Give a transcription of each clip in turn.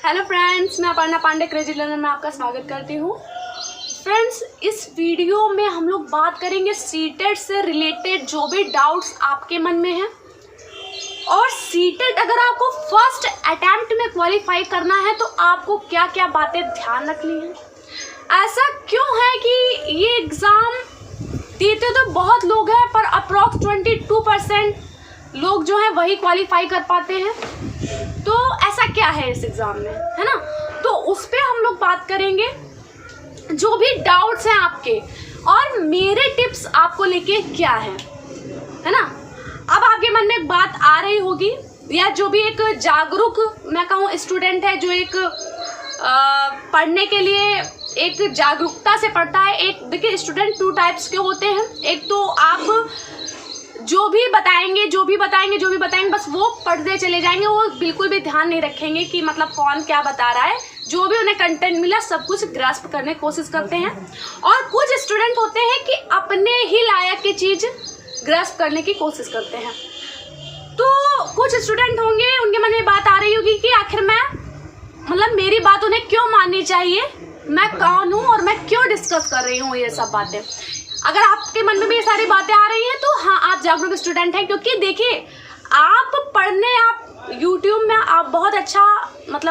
Hello friends, मैं Aparna Pandey crazy learner में आपका स्वागत करती हूँ। फ्रेंड्स, इस वीडियो में हम लोग बात करेंगे सीटेट से रिलेटेड जो भी डाउट्स आपके मन में हैं। और सीटेट अगर आपको फर्स्ट अटेम्प्ट में क्वालिफाई करना है तो आपको क्या क्या बातें ध्यान रखनी है। ऐसा क्यों है कि ये एग्ज़ाम देते तो बहुत लोग हैं पर अप्रॉक्स 22% लोग जो हैं वही क्वालिफाई कर पाते हैं। तो ऐसा क्या है इस एग्ज़ाम में, है ना। तो उस पर हम लोग बात करेंगे, जो भी डाउट्स हैं आपके और मेरे टिप्स आपको लेके क्या है ना। अब आपके मन में एक बात आ रही होगी, या जो भी एक जागरूक मैं कहूँ स्टूडेंट है, जो एक पढ़ने के लिए एक जागरूकता से पढ़ता है। एक देखिए, स्टूडेंट 2 टाइप्स के होते हैं। एक तो आप जो भी बताएंगे बस वो पढ़ते चले जाएंगे, वो बिल्कुल भी ध्यान नहीं रखेंगे कि मतलब कौन क्या बता रहा है। जो भी उन्हें कंटेंट मिला सब कुछ ग्रास्प करने की कोशिश करते हैं। और कुछ स्टूडेंट होते हैं कि अपने ही लायक की चीज़ ग्रास्प करने की कोशिश करते हैं। तो कुछ स्टूडेंट होंगे, उनके मन में बात आ रही होगी कि आखिर मेरी बात उन्हें क्यों माननी चाहिए, मैं कौन हूँ और मैं क्यों डिस्कस कर रही हूँ ये सब बातें। अगर आपके मन में भी ये सारी बातें आ रही हैं तो हाँ, आप जागरूक स्टूडेंट हैं। क्योंकि देखिए, आप YouTube में आप बहुत अच्छा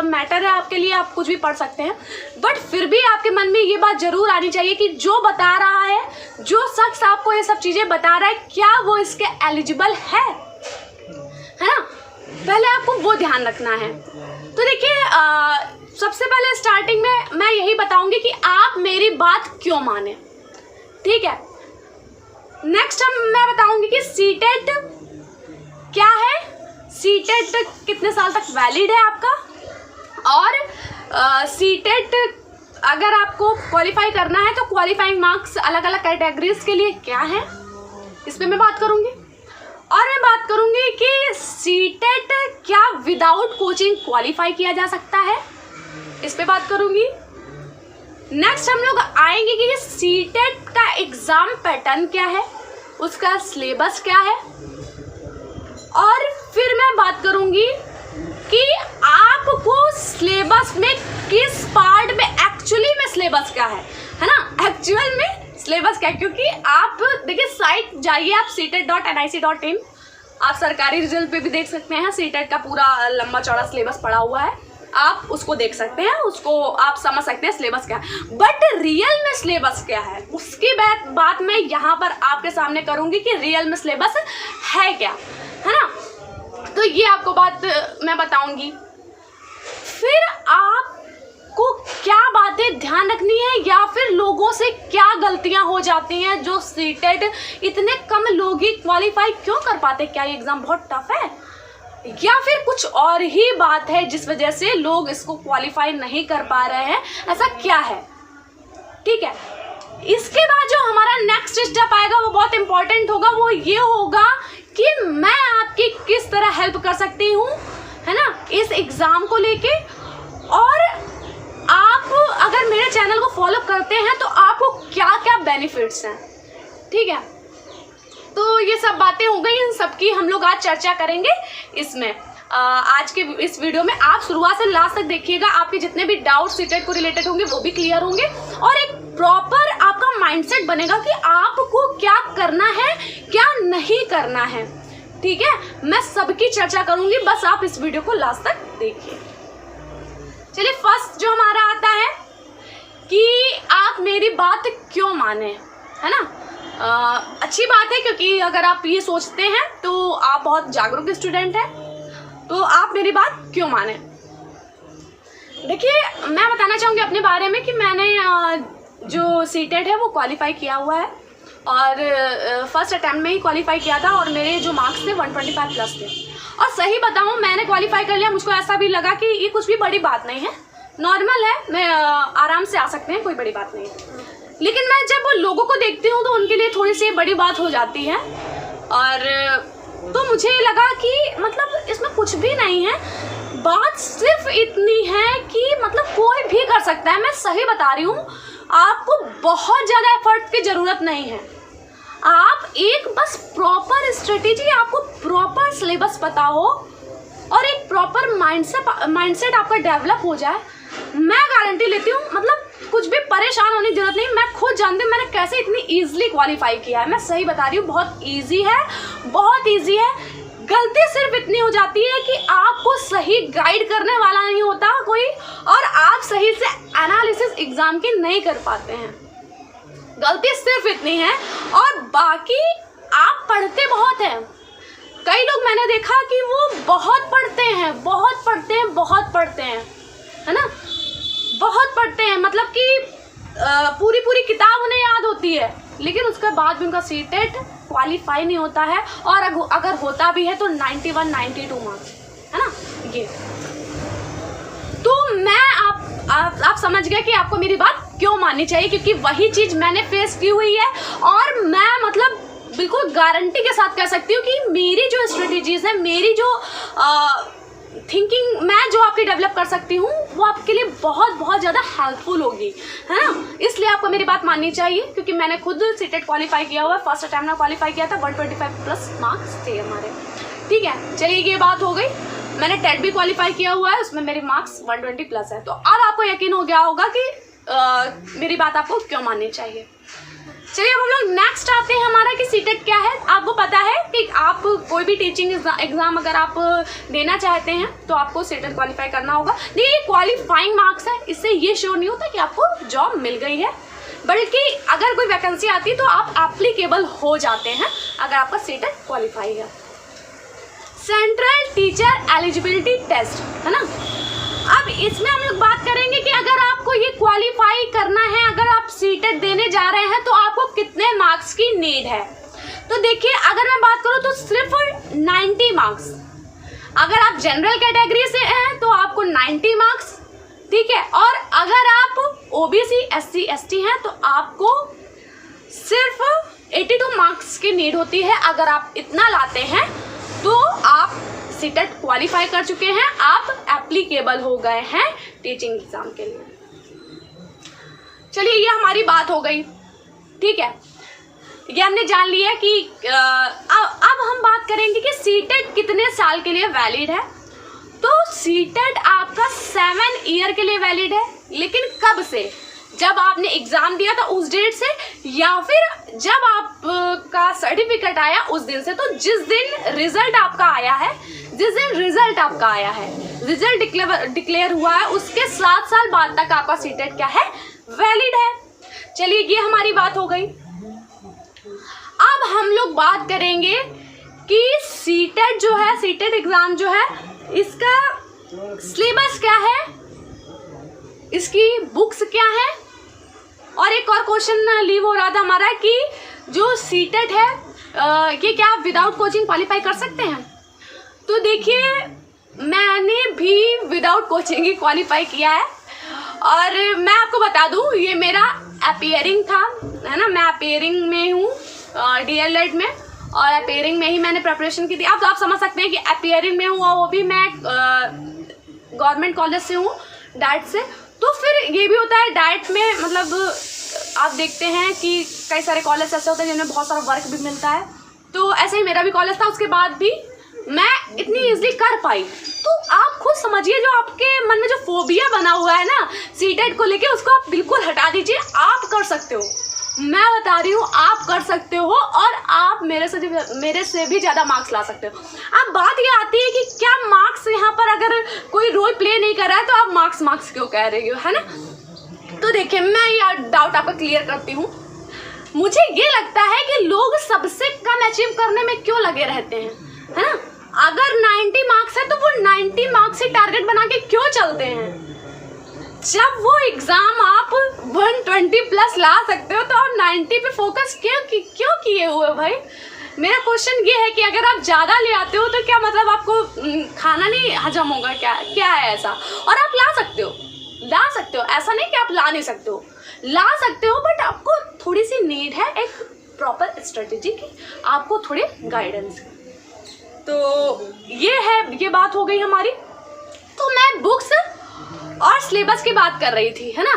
मैटर है आपके लिए, आप कुछ भी पढ़ सकते हैं। बट फिर भी आपके मन में ये बात ज़रूर आनी चाहिए कि जो बता रहा है, जो शख्स आपको ये सब चीज़ें बता रहा है, क्या वो इसके एलिजिबल है ना। पहले आपको वो ध्यान रखना है। तो देखिए, सबसे पहले स्टार्टिंग में मैं यही बताऊंगी कि आप मेरी बात क्यों माने, ठीक है। नेक्स्ट मैं बताऊंगी कि सीटेट क्या है, सीटेट कितने साल तक वैलिड है आपका, और सीटेट अगर आपको क्वालिफाई करना है तो क्वालिफाइंग मार्क्स अलग अलग कैटेगरीज के लिए क्या है, इस पर मैं बात करूंगी। और मैं बात करूंगी कि सीटेट क्या विदाउट कोचिंग क्वालिफाई किया जा सकता है, इस पे बात करूंगी। नेक्स्ट हम लोग आएंगे कि सीटेट का एग्ज़ाम पैटर्न क्या है, उसका सिलेबस क्या है। और फिर मैं बात करूंगी कि आपको सिलेबस में किस पार्ट में एक्चुअली में सिलेबस क्या है ना, एक्चुअल में सिलेबस क्या है। क्योंकि आप देखिए, साइट जाइए आप setet.nic.in, आप सरकारी रिजल्ट पे भी देख सकते हैं। सीटेट का पूरा लंबा चौड़ा सिलेबस पड़ा हुआ है, आप उसको देख सकते हैं, उसको आप समझ सकते हैं सिलेबस क्या है। बट रियल में सिलेबस क्या है, उसकी बात मैं यहाँ पर आपके सामने करूँगी कि रियल में सिलेबस है क्या, है ना। तो ये आपको बात मैं बताऊँगी। फिर आपको क्या बातें ध्यान रखनी है, या फिर लोगों से क्या गलतियां हो जाती हैं जो सीटेट इतने कम लोग ही क्वालिफाई क्यों कर पाते। क्या ये एग्ज़ाम बहुत टफ है, या फिर कुछ और ही बात है जिस वजह से लोग इसको क्वालिफाई नहीं कर पा रहे हैं, ऐसा क्या है, ठीक है। इसके बाद जो हमारा नेक्स्ट स्टेप आएगा वो बहुत इंपॉर्टेंट होगा। वो ये होगा कि मैं आपकी किस तरह हेल्प कर सकती हूँ, है ना, इस एग्ज़ाम को लेके। और आप अगर मेरे चैनल को फॉलो करते हैं तो आपको क्या क्या बेनिफिट्स हैं, ठीक है। तो ये सब बातें हो गई, इन सब की हम लोग आज चर्चा करेंगे इसमें। आज के इस वीडियो में आप शुरुआत से लास्ट तक देखिएगा, आपके जितने भी डाउट्स सीटेट को रिलेटेड होंगे वो भी क्लियर होंगे, और एक प्रॉपर आपका माइंडसेट बनेगा कि आपको क्या करना है, क्या नहीं करना है, ठीक है। मैं सबकी चर्चा करूंगी, बस आप इस वीडियो को लास्ट तक देखिए। चलिए, फर्स्ट जो हमारा आता है कि आप मेरी बात क्यों माने, है ना। अच्छी बात है, क्योंकि अगर आप ये सोचते हैं तो आप बहुत जागरूक स्टूडेंट हैं। तो आप मेरी बात क्यों माने। देखिए, मैं बताना चाहूँगी अपने बारे में कि मैंने जो सीटेट है वो क्वालिफाई किया हुआ है, और फर्स्ट अटैम्प्ट में ही क्वालिफाई किया था, और मेरे जो मार्क्स थे 125 प्लस थे। और सही बताऊँ, मैंने क्वालिफाई कर लिया, मुझको ऐसा भी लगा कि ये कुछ भी बड़ी बात नहीं है, नॉर्मल है, मैं आराम से आ सकते हैं, कोई बड़ी बात नहीं है। लेकिन मैं जब लोगों को देखती हूँ तो उनके लिए थोड़ी सी बड़ी बात हो जाती है। और तो मुझे लगा कि इसमें कुछ भी नहीं है, बात सिर्फ इतनी है कि कोई भी कर सकता है। मैं सही बता रही हूँ, आपको बहुत ज़्यादा एफर्ट की ज़रूरत नहीं है। आप एक बस प्रॉपर स्ट्रेटेजी, आपको प्रॉपर सिलेबस पता हो, और एक प्रॉपर माइंडसेट आपका डेवलप हो जाए, मैं गारंटी लेती हूँ मतलब कुछ भी परेशान होने की जरूरत नहीं। मैं खुद जानती हूँ मैंने कैसे इतनी ईजिली क्वालिफाई किया है। मैं सही बता रही हूँ, बहुत ईजी है, बहुत ईजी है। गलती सिर्फ इतनी हो जाती है कि आपको सही गाइड करने वाला नहीं होता कोई, और आप सही से एनालिसिस एग्जाम की नहीं कर पाते हैं। गलती सिर्फ इतनी है, और बाकी आप पढ़ते बहुत हैं। कई लोग मैंने देखा कि वो बहुत पढ़ते हैं, बहुत पढ़ते हैं, बहुत पढ़ते हैं, है ना, बहुत पढ़ते हैं, मतलब कि पूरी पूरी किताब उन्हें याद होती है, लेकिन उसके बाद भी उनका सीटेट क्वालिफाई नहीं होता है, और अगर होता भी है तो 91, 92 मार्क्स, है ना। ये तो मैं आप समझ गए कि आपको मेरी बात क्यों माननी चाहिए, क्योंकि वही चीज़ मैंने फेस की हुई है, और मैं मतलब बिल्कुल गारंटी के साथ कह सकती हूँ कि मेरी जो स्ट्रेटेजीज है, मेरी जो थिंकिंग मैं जो आपकी डेवलप कर सकती हूँ, वो आपके लिए बहुत बहुत ज़्यादा हेल्पफुल होगी, है ना। इसलिए आपको मेरी बात माननी चाहिए, क्योंकि मैंने खुद सीटेट क्वालिफाई किया हुआ है। फर्स्ट अटैम्प्ट में क्वालिफाई किया था, 125 प्लस मार्क्स थे हमारे, ठीक है। चलिए ये बात हो गई। मैंने टेट भी क्वालिफाई किया हुआ है, उसमें मेरे मार्क्स 120 प्लस है। तो अब आपको यकीन हो गया होगा कि मेरी बात आपको क्यों माननी चाहिए। चलिए अब हम लोग नेक्स्ट आते हैं हमारा कि सीटेट क्या है। आपको पता है कि आप कोई भी टीचिंग एग्जाम अगर आप देना चाहते हैं तो आपको सीटेट क्वालिफाई करना होगा। देखिए ये क्वालिफाइंग मार्क्स है, इससे ये श्योर नहीं होता कि आपको जॉब मिल गई है, बल्कि अगर कोई वैकेंसी आती है तो आप एप्लीकेबल हो जाते हैं अगर आपका सीटेट क्वालिफाई है। सेंट्रल टीचर एलिजिबिलिटी टेस्ट, है ना। अब इसमें हम लोग बात करेंगे कि अगर आपको ये क्वालिफाई करना है, अगर आप सीटेट देने जा रहे हैं तो आपको कितने मार्क्स की नीड है। तो देखिए अगर मैं बात करूँ तो सिर्फ 90 मार्क्स। अगर आप जनरल कैटेगरी से हैं तो आपको 90 मार्क्स, ठीक है। और अगर आप ओबीसी SC ST हैं तो आपको सिर्फ 82 मार्क्स की नीड होती है। अगर आप इतना लाते हैं तो आप सीटेट क्वालिफाई कर चुके हैं, आप एप्लीकेबल हो गए हैं टीचिंग एग्जाम के लिए। चलिए ये हमारी बात हो गई, ठीक है। ये हमने जान लिया कि अब हम बात करेंगे कि सीटेट कितने साल के लिए वैलिड है। तो सीटेट आपका 7 ईयर के लिए वैलिड है, लेकिन कब से? जब आपने एग्जाम दिया था उस डेट से, या फिर जब आपका सर्टिफिकेट आया उस दिन से। तो जिस दिन रिजल्ट आपका आया है, रिजल्ट डिक्लेयर हुआ है, उसके 7 साल बाद तक आपका सीटेट क्या है, वैलिड है। चलिए ये हमारी बात हो गई। अब हम लोग बात करेंगे कि सीटेट जो है, सीटेट एग्जाम जो है, इसका सिलेबस क्या है, इसकी बुक्स क्या है। और एक और क्वेश्चन लीव हो रहा था हमारा कि जो सीटेट है ये क्या आप विदाउट कोचिंग क्वालिफाई कर सकते हैं। तो देखिए मैंने भी विदाउट कोचिंग ही क्वालिफाई किया है, और मैं आपको बता दूं ये मेरा अपीयरिंग था, है ना। मैं अपीयरिंग में हूँ DLED में, और अपीयरिंग में ही मैंने प्रिपरेशन की थी। अब तो आप समझ सकते हैं कि अपीयरिंग में हूँ, और वो भी मैं गवर्नमेंट कॉलेज से हूँ, डाइट से। तो फिर ये भी होता है डाइट में, मतलब आप देखते हैं कि कई सारे कॉलेज ऐसे होते हैं जिनमें बहुत सारा वर्क भी मिलता है। तो ऐसे ही मेरा भी कॉलेज था, उसके बाद भी मैं इतनी ईजिली कर पाई। तो आप खुद समझिए जो आपके मन में जो फोबिया बना हुआ है ना सीटेट को लेके, उसको आप बिल्कुल हटा दीजिए। आप कर सकते हो, मैं बता रही हूँ आप कर सकते हो, और आप मेरे से भी ज़्यादा मार्क्स ला सकते हो। अब बात ये आती है कि क्या मार्क्स यहाँ पर अगर कोई रोल प्ले नहीं कर रहा है तो आप मार्क्स क्यों कह रही हो, है ना। तो देखिए मैं ये डाउट आपका क्लियर करती हूँ। मुझे ये लगता है कि लोग सबसे कम अचीव करने में क्यों लगे रहते हैं, है ना। अगर 90 मार्क्स है तो वो 90 मार्क्स ही टारगेट बना के क्यों चलते हैं। जब वो एग्जाम आप 120 प्लस ला सकते हो तो आप 90 पे फोकस क्यों किए हुए भाई। मेरा क्वेश्चन ये है कि अगर आप ज़्यादा ले आते हो तो क्या मतलब आपको खाना नहीं हजम होगा, क्या है ऐसा। और आप ला सकते हो, ऐसा नहीं कि आप ला नहीं सकते हो, ला सकते हो, बट आपको थोड़ी सी नीड है एक प्रॉपर स्ट्रेटेजी की, आपको थोड़ी गाइडेंस की। तो ये बात हो गई हमारी। तो मैं बुक्स और सिलेबस की बात कर रही थी, है ना।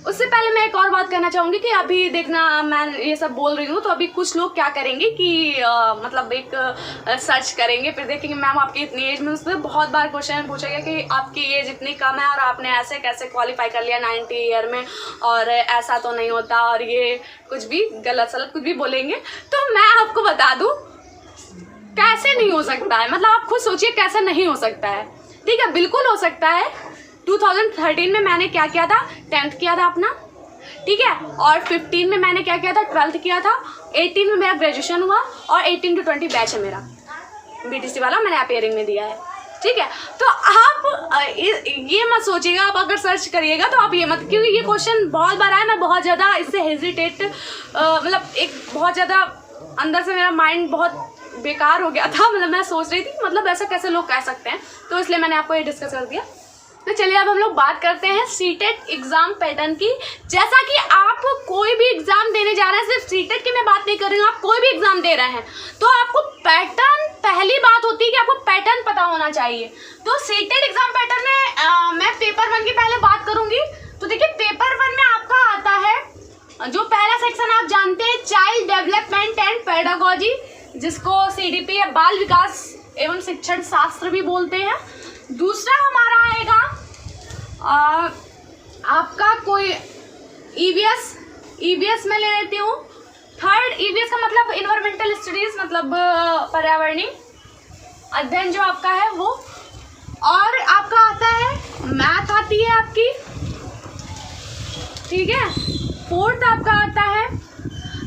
उससे पहले मैं एक और बात करना चाहूँगी कि अभी देखना, मैं ये सब बोल रही हूँ तो अभी कुछ लोग क्या करेंगे कि मतलब एक सर्च करेंगे, फिर देखेंगे मैम आपकी इतनी एज में, उसमें बहुत बार क्वेश्चन पूछा गया कि आपकी एज इतनी कम है और आपने ऐसे कैसे क्वालिफाई कर लिया 90 ईयर में, और ऐसा तो नहीं होता, और ये कुछ भी गलत सलत कुछ भी बोलेंगे। तो मैं आपको बता दूँ कैसे नहीं हो सकता है, मतलब आप खुद सोचिए कैसे नहीं हो सकता है। ठीक है, बिल्कुल हो सकता है। 2013 में मैंने क्या किया था, 10th किया था अपना, ठीक है, और 15 में मैंने क्या किया था, 12th किया था, 18 में मेरा ग्रेजुएशन हुआ, और 18 to 20 बैच है मेरा BTC वाला, मैंने अपेयरिंग में दिया है। ठीक है, तो आप ये मत सोचिएगा, आप अगर सर्च करिएगा तो आप ये मत, क्योंकि ये क्वेश्चन बहुत बार आया, मैं बहुत ज़्यादा इससे हेजिटेट, मतलब एक बहुत ज़्यादा अंदर से मेरा माइंड बहुत बेकार हो गया था, मतलब मैं सोच रही थी मतलब ऐसा कैसे लोग कह सकते हैं, तो इसलिए मैंने आपको ये डिस्कस कर दिया। तो चलिए अब हम लोग बात करते हैं सीटेट एग्जाम पैटर्न की। जैसा कि आप कोई भी एग्जाम देने जा रहे हैं, सिर्फ सीटेट की मैं बात नहीं कर रही हूँ, आप कोई भी एग्जाम दे रहे हैं तो आपको पैटर्न, पहली बात होती है कि आपको पैटर्न पता होना चाहिए। तो सीटेट एग्जाम पैटर्न में मैं पेपर 1 की पहले बात करूंगी। तो देखिए पेपर 1 में आपका आता है, जो पहला सेक्शन आप जानते हैं, चाइल्ड डेवलपमेंट एंड पेडागोजी, जिसको CDP या बाल विकास एवं शिक्षण शास्त्र भी बोलते हैं। दूसरा हमारा आएगा आपका कोई EVS में ले लेती हूँ। थर्ड EVS का मतलब इन्वायरमेंटल स्टडीज, मतलब पर्यावरणीय अध्ययन जो आपका है वो। और आपका आता है मैथ आती है आपकी, ठीक है। फोर्थ आपका आता है,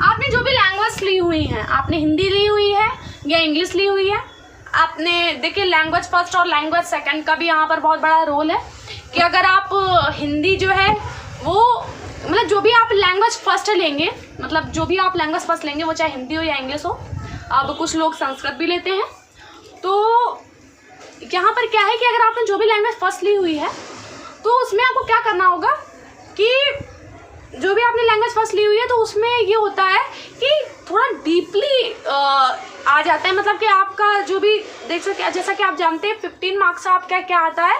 आपने जो भी लैंग्वेज ली हुई है, आपने हिंदी ली हुई है या इंग्लिश ली हुई है, आपने देखिए लैंग्वेज फर्स्ट और लैंग्वेज सेकंड का भी यहाँ पर बहुत बड़ा रोल है कि अगर आप हिंदी जो है वो, मतलब जो भी आप लैंग्वेज फर्स्ट लेंगे, मतलब जो भी आप लैंग्वेज फर्स्ट लेंगे वो चाहे हिंदी हो या इंग्लिश हो, अब कुछ लोग संस्कृत भी लेते हैं, तो यहाँ पर क्या है कि अगर आपने जो भी लैंग्वेज फर्स्ट ली हुई है तो उसमें आपको क्या करना होगा कि जो भी आपने लैंग्वेज फर्स्ट ली हुई है तो उसमें ये होता है कि थोड़ा डीपली आ जाता है, मतलब कि आपका जो भी देख सकते, जैसा कि आप जानते हैं 15 मार्क्स का आपका क्या आता है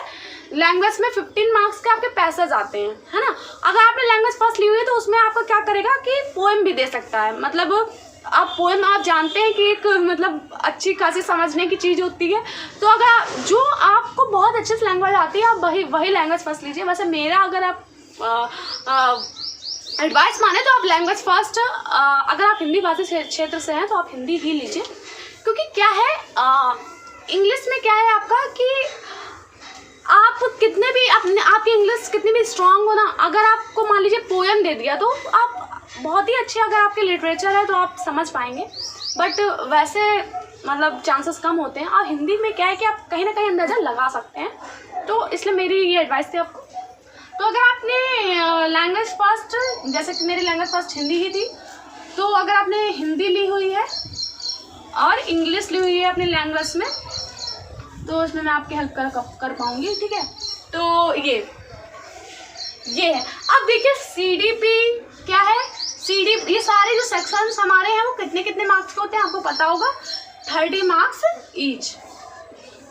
लैंग्वेज में, 15 मार्क्स के आपके पैसेज आते हैं, है ना। अगर आपने लैंग्वेज फर्स्ट ली हुई है तो उसमें आपको क्या करेगा कि पोएम भी दे सकता है, मतलब आप पोएम आप जानते हैं कि एक मतलब अच्छी खासी समझने की चीज़ होती है। तो अगर जो आपको बहुत अच्छे से लैंग्वेज आती है आप वही लैंग्वेज फर्स्ट लीजिए। वैसे मेरा अगर आप एडवाइस माने तो आप लैंग्वेज फर्स्ट, अगर आप हिंदी भाषी क्षेत्र से हैं तो आप हिंदी ही लीजिए, क्योंकि क्या है इंग्लिश में क्या है आपका कि आप कितने भी आपकी इंग्लिश कितनी भी स्ट्रांग हो ना, अगर आपको मान लीजिए पोएम दे दिया तो आप बहुत ही अच्छे, अगर आपके लिटरेचर है तो आप समझ पाएंगे, बट वैसे मतलब चांसेस कम होते हैं। और हिंदी में क्या है कि आप कहीं ना कहीं अंदाज़ा लगा सकते हैं, तो इसलिए मेरी ये एडवाइस थी आपको। तो अगर आपने लैंग्वेज फर्स्ट, जैसे कि मेरी लैंग्वेज फर्स्ट हिंदी ही थी, तो अगर आपने हिंदी ली हुई है और इंग्लिश ली हुई है अपनी लैंग्वेज में, तो इसमें मैं आपकी हेल्प कर पाऊँगी, ठीक है। तो ये है। अब देखिए CDP क्या है, ये सारे जो सेक्शंस हमारे हैं वो कितने कितने मार्क्स के होते हैं आपको पता होगा, 30 मार्क्स ईच,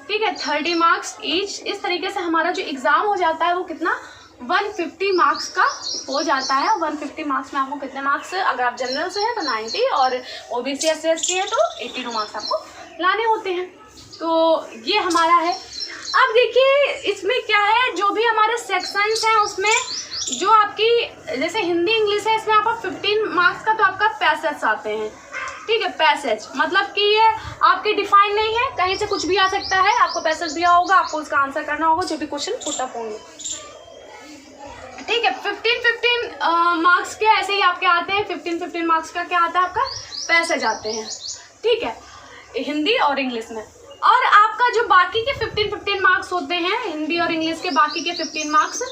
ठीक है, 30 मार्क्स ईच। इस तरीके से हमारा जो एग्ज़ाम हो जाता है वो कितना 150 मार्क्स का हो जाता है। 150 मार्क्स में आपको कितने मार्क्स, अगर आप जनरल से हैं तो 90 और OBC SC है तो 82 मार्क्स आपको लाने होते हैं। तो ये हमारा है। अब देखिए इसमें क्या है, जो भी हमारे सेक्शंस हैं उसमें जो आपकी जैसे हिंदी इंग्लिश है, इसमें आपका 15 मार्क्स का तो आपका पैसेज आते हैं, ठीक है। पैसेज मतलब कि ये आपकी डिफाइन नहीं है, कहीं से कुछ भी आ सकता है, आपको पैसेज दिया होगा, आपको उसका आंसर करना होगा जो भी क्वेश्चन पुट अप होंगे, ठीक है। 15 मार्क्स के ऐसे ही आपके आते हैं, 15 मार्क्स का क्या आता है आपका पैसेज आते हैं, ठीक है, हिंदी और इंग्लिश में। और आपका जो बाकी के 15 मार्क्स होते हैं हिंदी और इंग्लिश के, बाकी के 15 मार्क्स,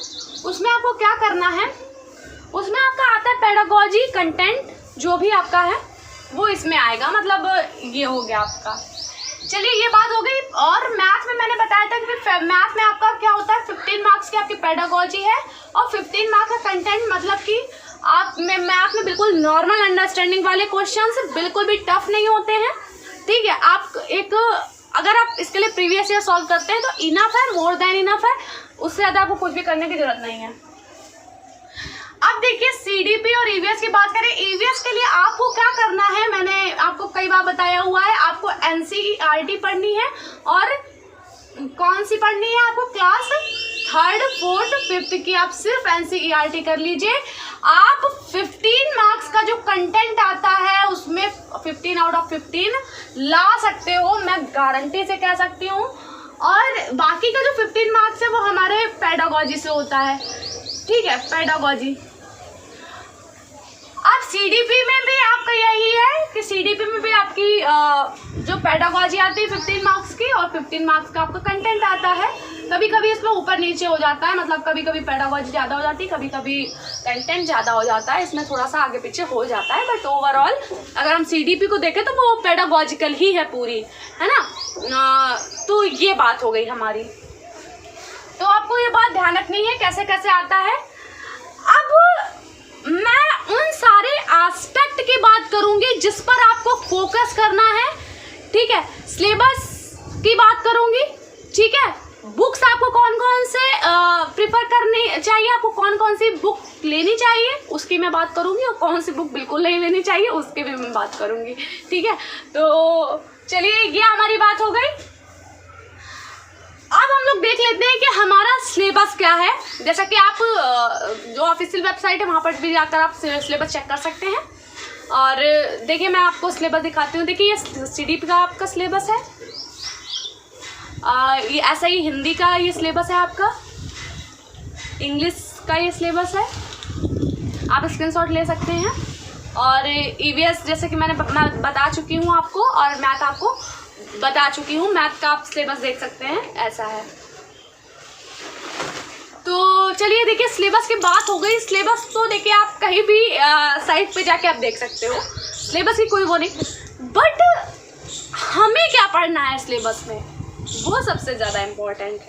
उसमें आपको क्या करना है, उसमें आपका आता है पेडागोजी कंटेंट, जो भी आपका है वो इसमें आएगा, मतलब ये हो गया आपका। चलिए ये बात हो गई। और मैथ में मैंने बताया था कि मैथ में आपका क्या होता है, 15 मार्क्स की आपकी पेडागोजी है और 15 मार्क्स का कंटेंट, मतलब कि आप मैथ में बिल्कुल नॉर्मल अंडरस्टैंडिंग वाले क्वेश्चंस, बिल्कुल भी टफ नहीं होते हैं, ठीक है। आप एक अगर आप इसके लिए प्रीवियस ईयर सॉल्व करते हैं तो इनफ है, मोर देन इनफ है, उससे ज़्यादा आपको कुछ भी करने की जरूरत नहीं है। अब अब देखिए सीडीपी और ईवीएस की बात करें। ईवीएस के लिए आपको क्या करना है, मैंने आपको कई बार बताया हुआ है, आपको एनसीईआरटी पढ़नी है। और कौन सी पढ़नी है आपको, क्लास 3rd 4th 5th की आप सिर्फ एनसीईआरटी कर लीजिए। आप 15 मार्क्स का जो कंटेंट आता है उसमें 15 आउट ऑफ 15 ला सकते हो, मैं गारंटी से कह सकती हूँ। और बाकी का जो 15 मार्क्स है वो हमारे पेडागोजी से होता है, ठीक है, पेडागोजी। अब सीडीपी में भी आपका यही है कि सीडीपी में भी आपकी जो पेडागोजी आती है 15 मार्क्स की, और 15 मार्क्स का आपका कंटेंट आता है। कभी कभी इसमें ऊपर नीचे हो जाता है, मतलब कभी कभी पेडागोजी ज़्यादा हो जाती है, कभी कभी कंटेंट ज़्यादा हो जाता है, इसमें थोड़ा सा आगे पीछे हो जाता है। बट ओवरऑल अगर हम सीडीपी को देखें तो वो पेडागोजिकल ही है पूरी, है ना। तो ये बात हो गई हमारी। तो आपको ये बात ध्यान रखनी है कैसे कैसे आता है। अब मैं उन सारे एस्पेक्ट की बात करूंगी जिस पर आपको फोकस करना है, ठीक है। सिलेबस की बात करूंगी, ठीक है। बुक्स आपको कौन कौन से प्रिफर करनी चाहिए, आपको कौन कौन सी बुक लेनी चाहिए उसकी मैं बात करूंगी, और कौन सी बुक बिल्कुल नहीं लेनी चाहिए उसकी भी मैं बात करूंगी, ठीक है। तो चलिए ये हमारी बात हो गई। अब हम लोग देख लेते हैं कि हमारा सिलेबस क्या है। जैसा कि आप जो ऑफिशियल वेबसाइट है वहाँ पर भी जाकर आप सिलेबस चेक कर सकते हैं। और देखिए मैं आपको सिलेबस दिखाती हूँ। देखिए ये सीडीपी का आपका सिलेबस है, ये ऐसा ही हिंदी का ये सिलेबस है, आपका इंग्लिश का ये सिलेबस है, आप स्क्रीनशॉट ले सकते हैं। और ईवीएस जैसे कि मैं बता चुकी हूँ आपको, और मैथ आपको बता चुकी हूँ, मैथ का आप सिलेबस देख सकते हैं, ऐसा है। तो चलिए देखिए सिलेबस की बात हो गई। सिलेबस तो देखिए आप कहीं भी साइट पे जाके आप देख सकते हो, सिलेबस की कोई वो नहीं। बट हमें क्या पढ़ना है सिलेबस में, वो सबसे ज़्यादा इम्पोर्टेंट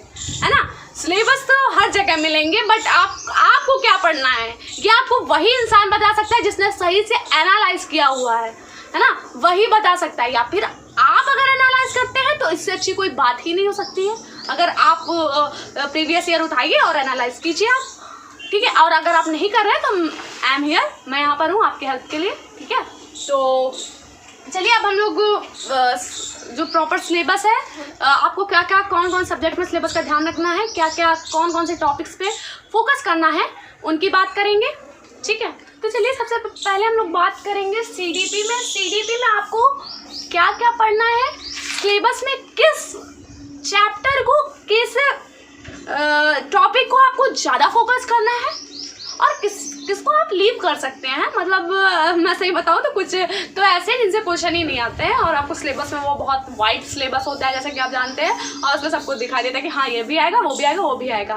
है ना। सिलेबस तो हर जगह मिलेंगे, बट आपको क्या पढ़ना है ये आपको वही इंसान बता सकता है जिसने सही से एनालाइज किया हुआ है ना, वही बता सकता है। या फिर आप अगर एनालाइज करते हैं तो इससे अच्छी कोई बात ही नहीं हो सकती है। अगर आप प्रीवियस ईयर उठाइए और एनालाइज कीजिए आप, ठीक है। और अगर आप नहीं कर रहे हैं तो आई एम हियर, मैं यहाँ पर हूँ आपके हेल्प के लिए, ठीक है। तो चलिए अब हम लोग जो प्रॉपर सिलेबस है, आपको क्या क्या कौन कौन सब्जेक्ट में सिलेबस का ध्यान रखना है, क्या क्या कौन कौन से टॉपिक्स पे फोकस करना है, उनकी बात करेंगे, ठीक है। तो चलिए सबसे पहले हम लोग बात करेंगे सीडीपी में। सीडीपी में आपको क्या क्या पढ़ना है, सिलेबस में किस चैप्टर को, किस टॉपिक को आपको ज़्यादा फोकस करना है, और किसको आप लीव कर सकते हैं। मतलब मैं सही बताऊँ तो कुछ तो ऐसे जिनसे क्वेश्चन ही नहीं आते हैं, और आपको सिलेबस में वो बहुत वाइड सिलेबस होता है जैसा कि आप जानते हैं, और उसमें सबको दिखा देता है कि हाँ ये भी आएगा, वो भी आएगा, वो भी आएगा।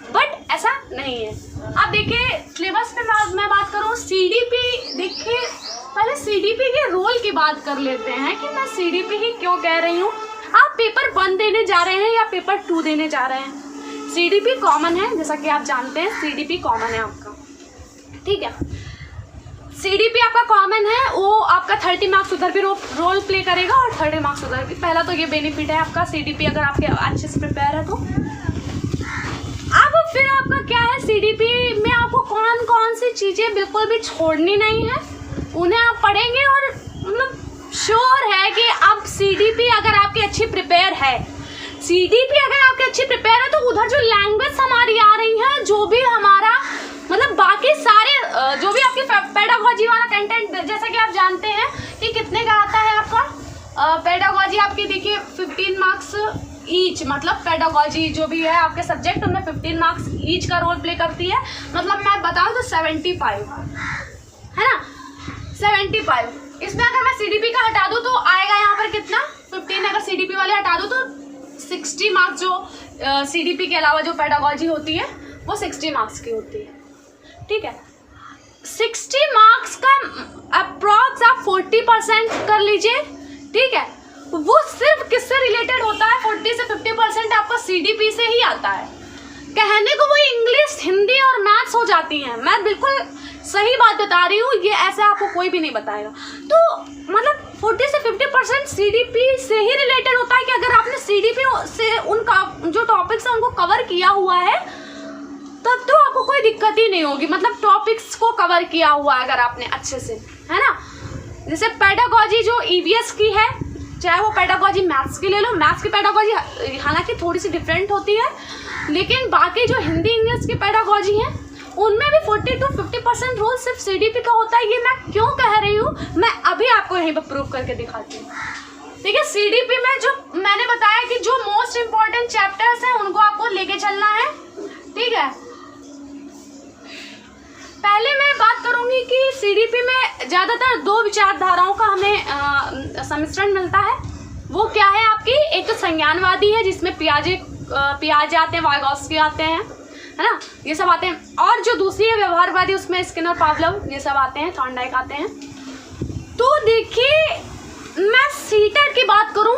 बट ऐसा नहीं है। अब देखिए सिलेबस में मैं बात करूँ सीडीपी, देखिए पहले सीडीपी के रोल की बात कर लेते हैं कि मैं सीडीपी ही क्यों कह रही हूँ। आप पेपर 1 देने जा रहे हैं या पेपर 2 देने जा रहे हैं, सीडीपी कॉमन है, जैसा कि आप जानते हैं सीडीपी कॉमन है आपका, ठीक है। सीडीपी आपका कॉमन है, वो आपका 30 मार्क्स उधर भी रोल प्ले करेगा और 30 मार्क्स उधर भी। पहला तो ये बेनिफिट है आपका सीडीपी अगर आपके अच्छे से प्रिपेयर है तो। अब फिर आपका क्या है, सीडीपी में आपको कौन कौन सी चीज़ें बिल्कुल भी छोड़नी नहीं है, उन्हें आप पढ़ेंगे। और मतलब श्योर है कि अब सीडीपी अगर आपकी अच्छी प्रिपेयर है, सीडीपी अगर आपकी अच्छी प्रिपेयर है, तो उधर जो लैंग्वेज हमारी आ रही है, जो भी हमारा मतलब बाकी सारे जो भी आपकी पेडागोजी वाला कंटेंट, जैसा कि आप जानते हैं कि कितने का आता है आपका पेडागोजी, आपकी देखिए 15 मार्क्स ईच, मतलब पेडागोजी जो भी है आपके सब्जेक्ट उनमें 15 मार्क्स ईच का रोल प्ले करती है। मतलब मैं बताऊं तो 75 है ना, 75। इसमें अगर मैं सीडीपी का हटा दूं तो आएगा यहाँ पर कितना, 15। अगर सीडीपी वाले हटा दूं तो 60 मार्क्स जो सीडीपी के अलावा जो पेडागोजी होती है वो 60 मार्क्स की होती है, ठीक है। 60 मार्क्स का अप्रॉक्स आप 40% कर लीजिए, ठीक है। वो सिर्फ किससे रिलेटेड होता है, 40 से 50% आपका सीडीपी से ही आता है। कहने को वो इंग्लिश, हिंदी और मैथ्स हो जाती हैं, मैं बिल्कुल सही बात बता रही हूँ, ये ऐसे आपको कोई भी नहीं बताएगा। तो मतलब 40 से 50% सीडीपी से ही रिलेटेड होता है कि अगर आपने सीडीपी से उनका जो टॉपिक्स है उनको कवर किया हुआ है तब तो आपको कोई दिक्कत ही नहीं होगी, मतलब टॉपिक्स को कवर किया हुआ है अगर आपने अच्छे से, है ना। जैसे पेडागॉजी जो ईवीएस की है, चाहे वो पेडागॉजी मैथ्स की ले लो, मैथ्स की पेडागॉजी हालांकि थोड़ी सी डिफरेंट होती है, लेकिन बाकी जो हिंदी इंग्लिश की पेडागॉजी है उनमें भी 40 to 50% रोल सिर्फ सीडीपी का होता है। ये मैं क्यों कह रही हूँ, मैं अभी आपको यहीं पर प्रूव करके दिखाती हूँ। ठीक है, सीडीपी में जो मैंने बताया कि जो मोस्ट इम्पॉर्टेंट चैप्टर्स हैं उनको आपको लेके चलना है। ठीक है, पहले मैं बात करूंगी कि सीडीपी में ज़्यादातर दो विचारधाराओं का हमें सम्मिश्रण मिलता है। वो क्या है आपकी, एक तो संज्ञानवादी है जिसमें पियाजे आते हैं, वाइगॉस्की आते हैं, है ना, ये सब आते हैं, और जो दूसरी है व्यवहारवादी, उसमें स्किनर, पावलोव ये सब आते हैं, थॉर्नडाइक आते हैं। तो देखिए, मैं सीटेट की बात करूं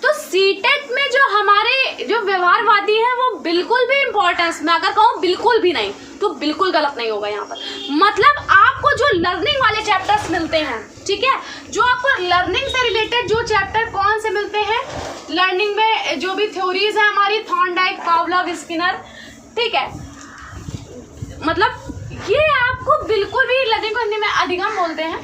तो सीटेट में जो हमारे जो व्यवहारवादी है वो बिल्कुल भी इम्पोर्टेंस, मैं अगर कहूँ बिल्कुल भी नहीं तो बिल्कुल गलत नहीं होगा यहाँ पर। मतलब आपको जो लर्निंग वाले चैप्टर्स मिलते हैं, ठीक है, जो आपको लर्निंग से रिलेटेड जो चैप्टर कौन से मिलते हैं, लर्निंग में जो भी थ्योरीज हैं हमारी, थॉर्नडाइक, पावलोव, स्किनर, ठीक है, मतलब ये आपको बिल्कुल भी लर्निंग को हिंदी में अधिगम बोलते हैं।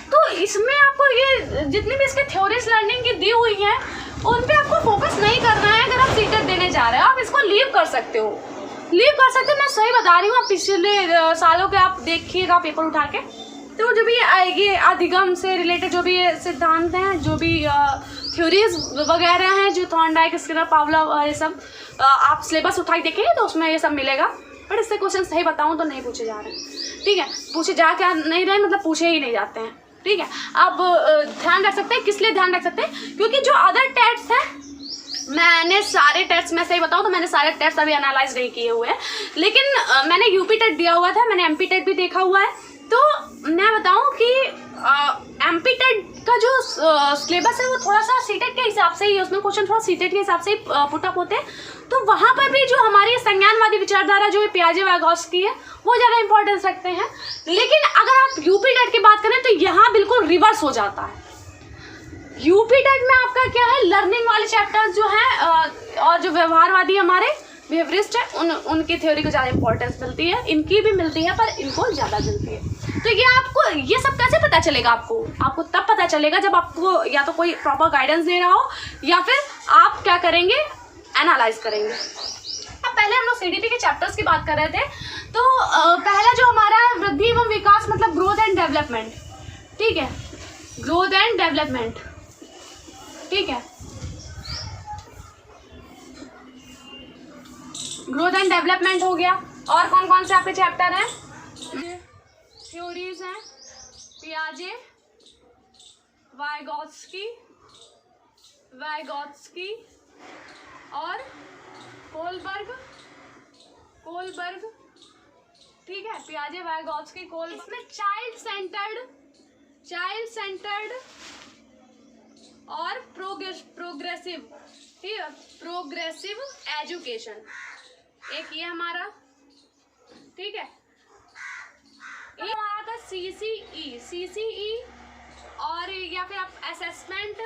तो इसमें आपको ये जितनी भी इसके थ्योरीज लर्निंग की दी हुई हैं उन पे आपको फोकस नहीं करना है। अगर आप सीटेट देने जा रहे हो आप इसको लीव कर सकते हो, मैं सही बता रही हूँ। आप पिछले सालों के आप देखिएगा पेपर उठा के, तो जो भी ये अधिगम से रिलेटेड जो भी ये सिद्धांत हैं, जो भी थ्योरीज वगैरह हैं, जो थॉर्नडाइक, स्किनर, पावलोव, ये सब आप सिलेबस उठा के देखेंगे तो उसमें ये सब मिलेगा। बट इससे क्वेश्चन सही बताऊँ तो नहीं पूछे जा रहे हैं। ठीक है, पूछे जा क्या नहीं रहे, मतलब पूछे ही नहीं जाते हैं। ठीक है, अब ध्यान रख सकते हैं, किस लिए ध्यान रख सकते हैं, क्योंकि जो अदर टेस्ट हैं, मैंने सारे टेस्ट, मैं सही बताऊँ तो मैंने सारे टेस्ट अभी एनालाइज नहीं किए हुए हैं, लेकिन मैंने यूपी टेट दिया हुआ था, मैंने एमपी टेट भी देखा हुआ है। तो मैं बताऊँ कि एमपी टेट का जो सिलेबस है वो थोड़ा सा सीटेट के हिसाब से ही है, उसमें क्वेश्चन थोड़ा सीटेट के हिसाब से ही पुटअप होते हैं। तो वहाँ पर भी जो हमारी संज्ञानवादी विचारधारा जो पियाजे, वाइगॉस्की है वो ज़्यादा इंपॉर्टेंस रखते हैं। लेकिन अगर आप यूपी टेट की बात करें तो यहाँ बिल्कुल रिवर्स हो जाता है। यूपी टेट में आपका क्या है, लर्निंग वाले चैप्टर्स जो हैं और जो व्यवहारवादी हमारे बिहेवियरिस्ट है उनकी थ्योरी को ज़्यादा इंपॉर्टेंस मिलती है, इनकी भी मिलती है पर इनको ज़्यादा मिलती है। तो ये आपको ये सब कैसे पता चलेगा, आपको तब पता चलेगा जब आपको या तो कोई प्रॉपर गाइडेंस दे रहा हो या फिर आप क्या करेंगे, एनालाइज करेंगे। अब पहले हम लोग सीडीपी के चैप्टर्स की बात कर रहे थे, तो पहला जो हमारा है वृद्धि एवं विकास, मतलब ग्रोथ एंड डेवलपमेंट। ठीक है, ग्रोथ एंड डेवलपमेंट, ठीक है, ग्रोथ एंड डेवलपमेंट हो गया। और कौन कौन से आपके चैप्टर हैं, थ्योरीज हैं, पियाजे, वाइगॉत्स्की और कोलबर्ग, ठीक है, पियाजे, वाइगॉत्स्की, कोलबर्ग। इसमें चाइल्ड सेंटर्ड और प्रोग्रेसिव, ठीक है, प्रोग्रेसिव एजुकेशन, एक ये हमारा, ठीक है, ये हमारा था सीसीई और या फिर आप असेसमेंट,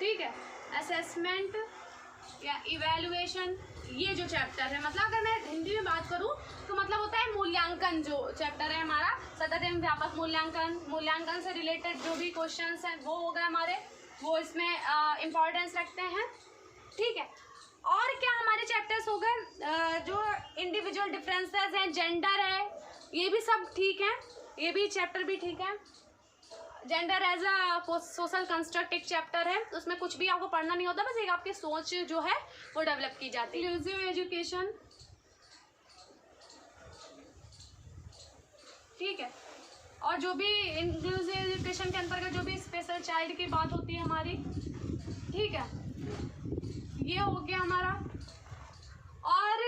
ठीक है, असेसमेंट या इवैल्यूएशन, ये जो चैप्टर है, मतलब अगर मैं हिंदी में बात करूँ तो मतलब होता है मूल्यांकन। जो चैप्टर है हमारा सतत एवं व्यापक मूल्यांकन से रिलेटेड जो भी क्वेश्चंस हैं वो हो गए हमारे, वो इसमें इम्पोर्टेंस रखते हैं। ठीक है, और क्या हमारे चैप्टर्स हो गए, जो इंडिविजुअल डिफरेंसेस हैं, जेंडर है, ये भी सब ठीक है, ये भी चैप्टर भी ठीक है। Gender as a social construct एक चैप्टर है, उसमें कुछ भी आपको पढ़ना नहीं होता, बस एक आपकी सोच जो है वो डेवलप की जाती है। इंक्लूसिव एजुकेशन, ठीक है, और जो भी इंक्लूसिव एजुकेशन के अंतर्गत जो भी स्पेशल चाइल्ड की बात होती है हमारी, ठीक है, ये हो गया हमारा। और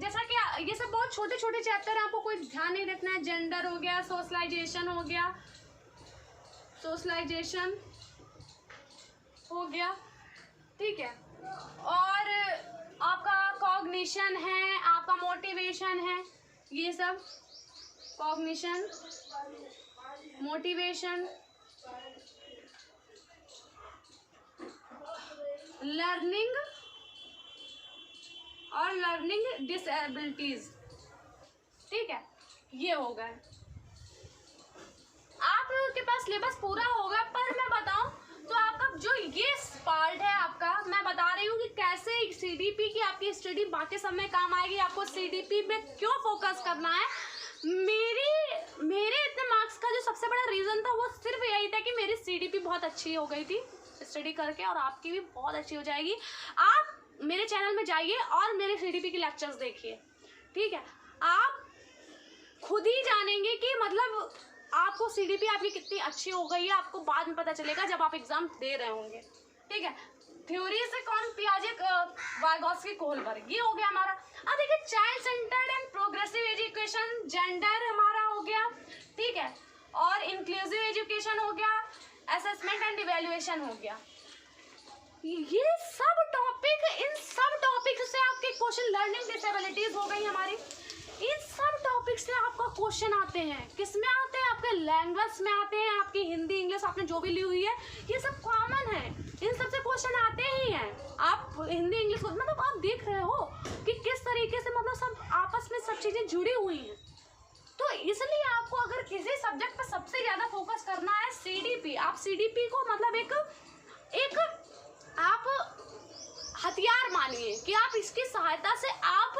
जैसा कि ये सब बहुत छोटे छोटे चैप्टर हैं, आपको कोई ध्यान नहीं रखना है। जेंडर हो गया, सोशलाइजेशन हो गया, ठीक है, और आपका कॉग्निशन है, आपका मोटिवेशन है, ये सब कॉग्निशन, मोटिवेशन, लर्निंग और लर्निंग डिसेबिलिटीज। ठीक है, ये हो गए। आपके पास सिलेबस पूरा होगा, पर मैं बताऊं तो आपका जो ये पार्ट है आपका, मैं बता रही हूँ कि कैसे सीडीपी की आपकी स्टडी बाकी सब में काम आएगी। आपको सीडीपी में क्यों फोकस करना है। मेरे इतने मार्क्स का जो सबसे बड़ा रीज़न था वो सिर्फ यही था कि मेरी सीडीपी बहुत अच्छी हो गई थी स्टडी करके, और आपकी भी बहुत अच्छी हो जाएगी। आप मेरे चैनल में जाइए और मेरे सीडीपी के लेक्चर्स देखिए। ठीक है, आप खुद ही जानेंगे कि मतलब आपको सीडीपी आपकी कितनी अच्छी हो गई है, आपको बाद में पता चलेगा जब आप एग्जाम दे रहे होंगे। ठीक है, थ्योरी से कौन पियाजे वाइगोत्स्की कोहलबर्ग, ये हो गया हमारा। अब देखिए child centred and progressive education, gender हमारा हो गया। ठीक है, और इंक्लूसिव एजुकेशन हो गया, असेसमेंट एंड इवेल्युएशन हो गया। ये सब टॉपिक, इन सब टॉपिक से आपके क्वेश्चन, लर्निंग डिसेबिलिटीज हो गई हमारी, इन सब टॉपिक से आपका क्वेश्चन आते हैं। किस में आते हैं? आपके लैंग्वेज में आते हैं, आपकी हिंदी इंग्लिश आपने जो भी ली हुई है, ये सब कॉमन है, इन सब से क्वेश्चन आते ही हैं। आप हिंदी इंग्लिश मतलब आप देख रहे हो कि किस तरीके से मतलब सब आपस में सब चीज़ें जुड़ी हुई हैं। तो इसलिए आपको अगर किसी सब्जेक्ट पर सबसे ज़्यादा फोकस करना है सीडीपी, आप सीडीपी को मतलब एक आप हथियार मानिए कि आप इसकी सहायता से आप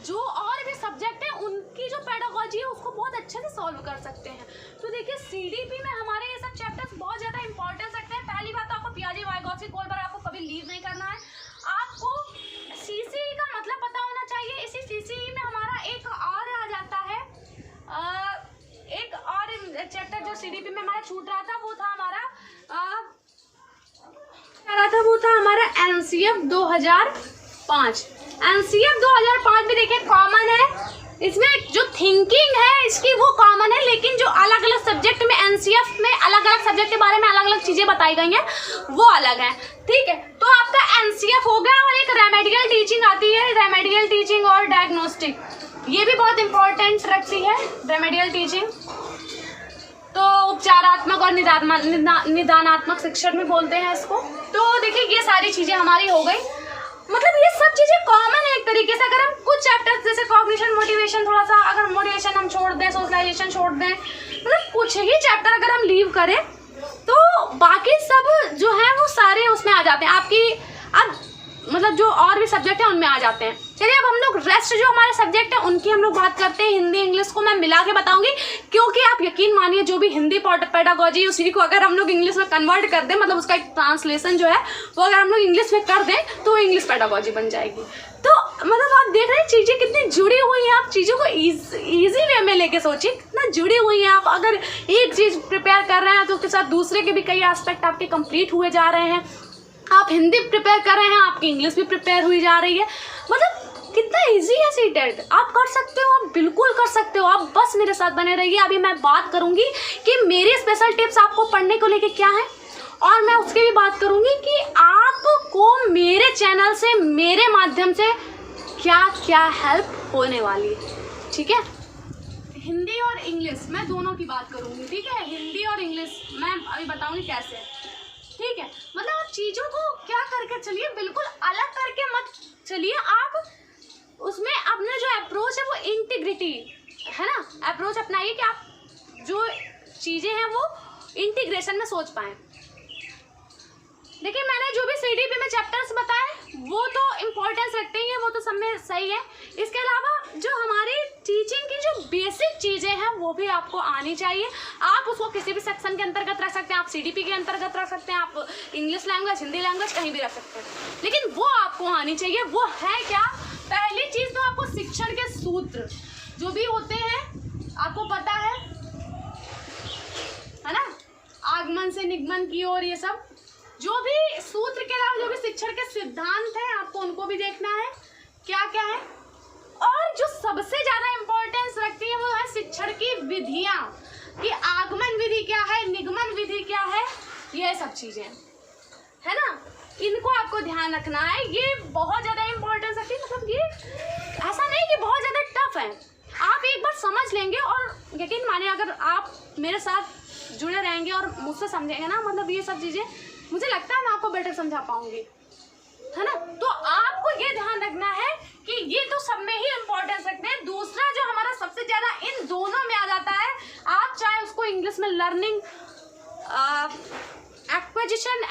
जो और भी सब्जेक्ट हैं उनकी जो पेडागोजी है उसको बहुत अच्छे से सॉल्व कर सकते हैं। तो देखिए सीडीपी में हमारे ये सब चैप्टर्स बहुत ज़्यादा इंपॉर्टेंस रखते हैं। पहली बात तो आपको पियाजे वाइगोत्स्की कोहलबर्ग आपको कभी लीव नहीं करना है। आपको सीसीई का मतलब पता होना चाहिए। इसी सीसीई में हमारा एक और आ जाता है, एक और चैप्टर जो सीडीपी में हमारा छूट रहा था वो था हमारा एनसीएफ 2005। एनसीएफ 2005 भी देखिए कॉमन है, इसमें जो थिंकिंग है इसकी वो कॉमन है, लेकिन जो अलग अलग सब्जेक्ट में एनसीएफ में अलग अलग सब्जेक्ट के बारे में अलग अलग चीज़ें बताई गई हैं वो अलग है। ठीक है, तो आपका एनसीएफ हो गया, और एक रेमेडियल टीचिंग आती है, रेमेडियल टीचिंग और डायग्नोस्टिक, ये भी बहुत इंपॉर्टेंट रखती है रेमेडियल टीचिंग। तो उपचारात्मक और निदानात्मक शिक्षण में बोलते हैं इसको। तो देखिए ये सारी चीज़ें हमारी हो गई, मतलब ये सब चीज़ें कॉमन है एक तरीके से। अगर हम कुछ चैप्टर्स जैसे कॉग्निशन, मोटिवेशन, थोड़ा सा अगर मोटिवेशन हम छोड़ दें, सोशलाइजेशन छोड़ दें, मतलब कुछ ही चैप्टर अगर हम लीव करें तो बाकी सब जो है वो सारे उसमें आ जाते हैं आपकी, अब मतलब जो और भी सब्जेक्ट है उनमें आ जाते हैं। चलिए अब हम लोग रेस्ट जो हमारे सब्जेक्ट है उनकी हम लोग बात करते हैं। हिंदी इंग्लिश को मैं मिला के बताऊंगी, क्योंकि आप यकीन मानिए जो भी हिंदी पेडागोजी उसी को अगर हम लोग इंग्लिश में कन्वर्ट कर दें, मतलब उसका एक ट्रांसलेशन जो है वो अगर हम लोग इंग्लिश में कर दें तो इंग्लिश पेडागोजी बन जाएगी। तो मतलब आप देख रहे हैं चीज़ें कितनी जुड़ी हुई हैं। आप चीज़ों को ईजी वे में लेके सोचिए, कितना जुड़ी हुई हैं। आप अगर एक चीज़ प्रिपेयर कर रहे हैं तो उसके साथ दूसरे के भी कई एस्पेक्ट आपके कंप्लीट हुए जा रहे हैं। आप हिंदी प्रिपेयर कर रहे हैं, आपकी इंग्लिश भी प्रिपेयर हुई जा रही है। मतलब कितना इजी है सीटेट, आप कर सकते हो, आप बिल्कुल कर सकते हो। आप बस मेरे साथ बने रहिए। अभी मैं बात करूंगी कि मेरी स्पेशल टिप्स आपको पढ़ने को लेके क्या है, और मैं उसकी भी बात करूंगी कि आपको मेरे चैनल से, मेरे माध्यम से क्या क्या हेल्प होने वाली है। ठीक है, हिंदी और इंग्लिश मैं दोनों की बात करूंगी। ठीक है, हिंदी और इंग्लिश मैं अभी बताऊंगी कैसे। ठीक है, मतलब आप चीज़ों को क्या करके चलिए, बिल्कुल अलग करके मत चलिए। आप उसमें अपना जो अप्रोच है वो इंटीग्रिटी है ना, अप्रोच अपनाइए कि आप जो चीज़ें हैं वो इंटीग्रेशन में सोच पाएँ। देखिए मैंने जो भी सीडीपी में चैप्टर्स बताए वो तो इम्पोर्टेंस रखते ही हैं, वो तो सब में सही है। इसके अलावा जो हमारी टीचिंग की जो बेसिक चीज़ें हैं वो भी आपको आनी चाहिए। आप उसको किसी भी सेक्शन के अंतर्गत रख सकते हैं, आप सीडीपी के अंतर्गत रख सकते हैं, आप इंग्लिश लैंग्वेज, हिंदी लैंग्वेज कहीं भी रख सकते हैं, लेकिन वो आपको आनी चाहिए। वो है क्या? पहली चीज़ तो आपको शिक्षण के सूत्र जो भी होते हैं आपको पता है ना, आगमन से निगमन की ओर, ये सब जो भी सूत्र के अलावा जो भी शिक्षण के सिद्धांत हैं आपको उनको भी देखना है क्या क्या है। और जो सबसे ज़्यादा इम्पोर्टेंस रखती है वो है शिक्षण की विधियाँ, कि आगमन विधि क्या है, निगमन विधि क्या है, ये सब चीज़ें है ना, इनको आपको ध्यान रखना है। ये बहुत ज़्यादा इम्पोर्टेंस रखती है, मतलब ये ऐसा नहीं कि बहुत ज़्यादा टफ है, आप एक बार समझ लेंगे और यकीन मानिए अगर आप मेरे साथ जुड़े रहेंगे और मुझसे समझेंगे ना, मतलब ये सब चीज़ें मुझे लगता है मैं आपको बेटर समझा पाऊंगी, है ना। तो आपको ये ध्यान रखना है कि ये तो सब में ही इम्पोर्टेंस रखते हैं। दूसरा जो हमारा सबसे ज़्यादा इन दोनों में आ जाता है, आप चाहे उसको इंग्लिश में लर्निंग एक्विजिशन